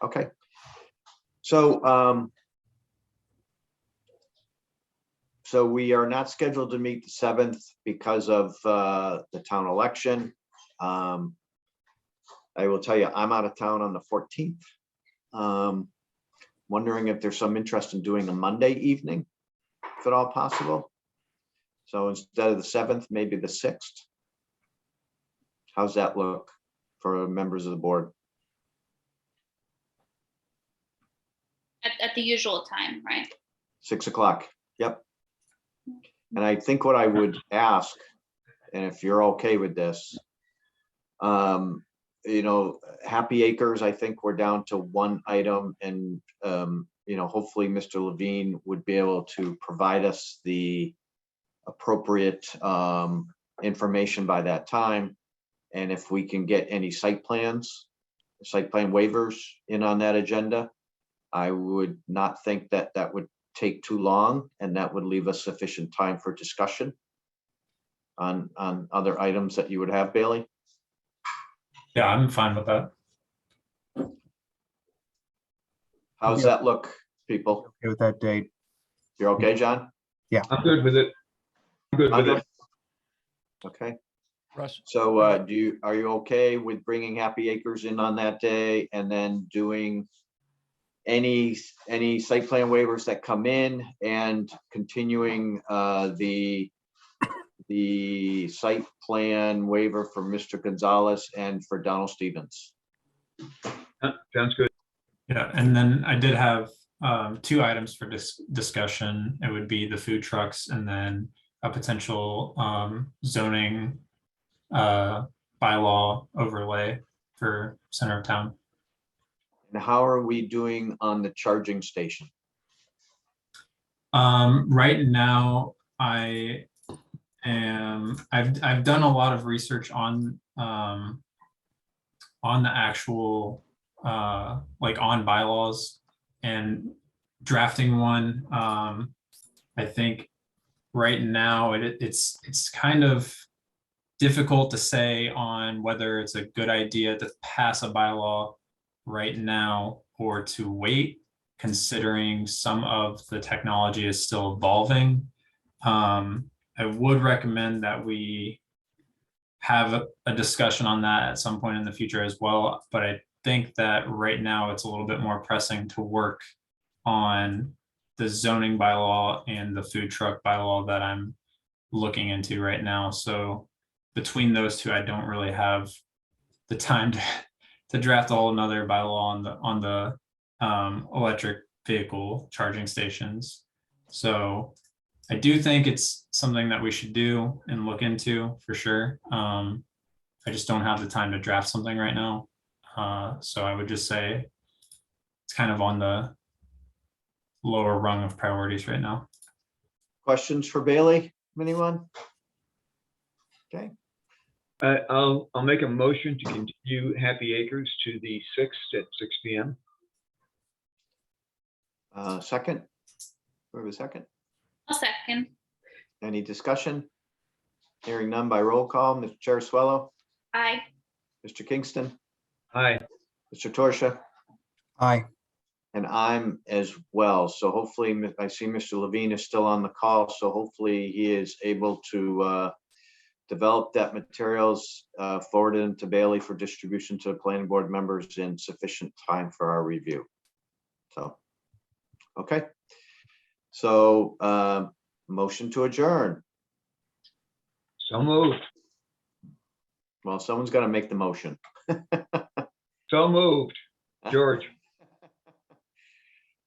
Okay. So so we are not scheduled to meet the 7th because of the town election. I will tell you, I'm out of town on the 14th. Wondering if there's some interest in doing a Monday evening, if at all possible. So instead of the 7th, maybe the 6th. How's that look for members of the board? At the usual time, right? 6 o'clock. Yep. And I think what I would ask, and if you're okay with this, you know, Happy Acres, I think we're down to one item, and you know, hopefully Mr. Levine would be able to provide us the appropriate information by that time. And if we can get any site plan waivers in on that agenda, I would not think that that would take too long, and that would leave us sufficient time for discussion on other items that you would have, Bailey. yeah, I'm fine with that. How's that look, people? Okay with that date. You're okay, John? Yeah. I'm good with it. I'm good with it. Okay. Russ, So are you okay with bringing Happy Acres in on that day and then doing any site plan waivers that come in and continuing the site plan waiver for Mr. Gonzalez and for Donald Stevens? Sounds good. Yeah, and then I did have 2 items for discussion. It would be the food trucks and then a potential zoning bylaw overlay for center of town. And how are we doing on the charging station? Right now, I've done a lot of research on the actual like on bylaws and drafting one. I think right now it's kind of difficult to say on whether it's a good idea to pass a bylaw right now or to wait, considering some of the technology is still evolving. I would recommend that we have a discussion on that at some point in the future as well, but I think that right now it's a little bit more pressing to work on the zoning bylaw and the food truck bylaw that I'm looking into right now. So between those two, I don't really have the time to draft a whole another bylaw on the electric vehicle charging stations. So I do think it's something that we should do and look into for sure. I just don't have the time to draft something right now. So I would just say it's kind of on the lower rung of priorities right now. Questions for Bailey, anyone? Okay. I'll make a motion to continue Happy Acres to the 6th at 6 p.m. Second? We have a second? I'll second. Any discussion? Hearing none by roll call. Mr. Chair Swallow, Aye. Mr. Kingston, Aye. Mr. Torsia, Aye. And I'm as well. So hopefully, I see Mr. Levine is still on the call, so hopefully he is able to develop that materials, forward it into Bailey for distribution to the planning board members in sufficient time for our review. So, okay. So, motion to adjourn. So moved. Well, someone's got to make the motion. So moved. George.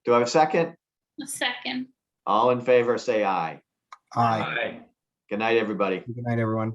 Do I have a second? A second. All in favor, say aye. Aye. Aye. Good night, everybody. Good night, everyone.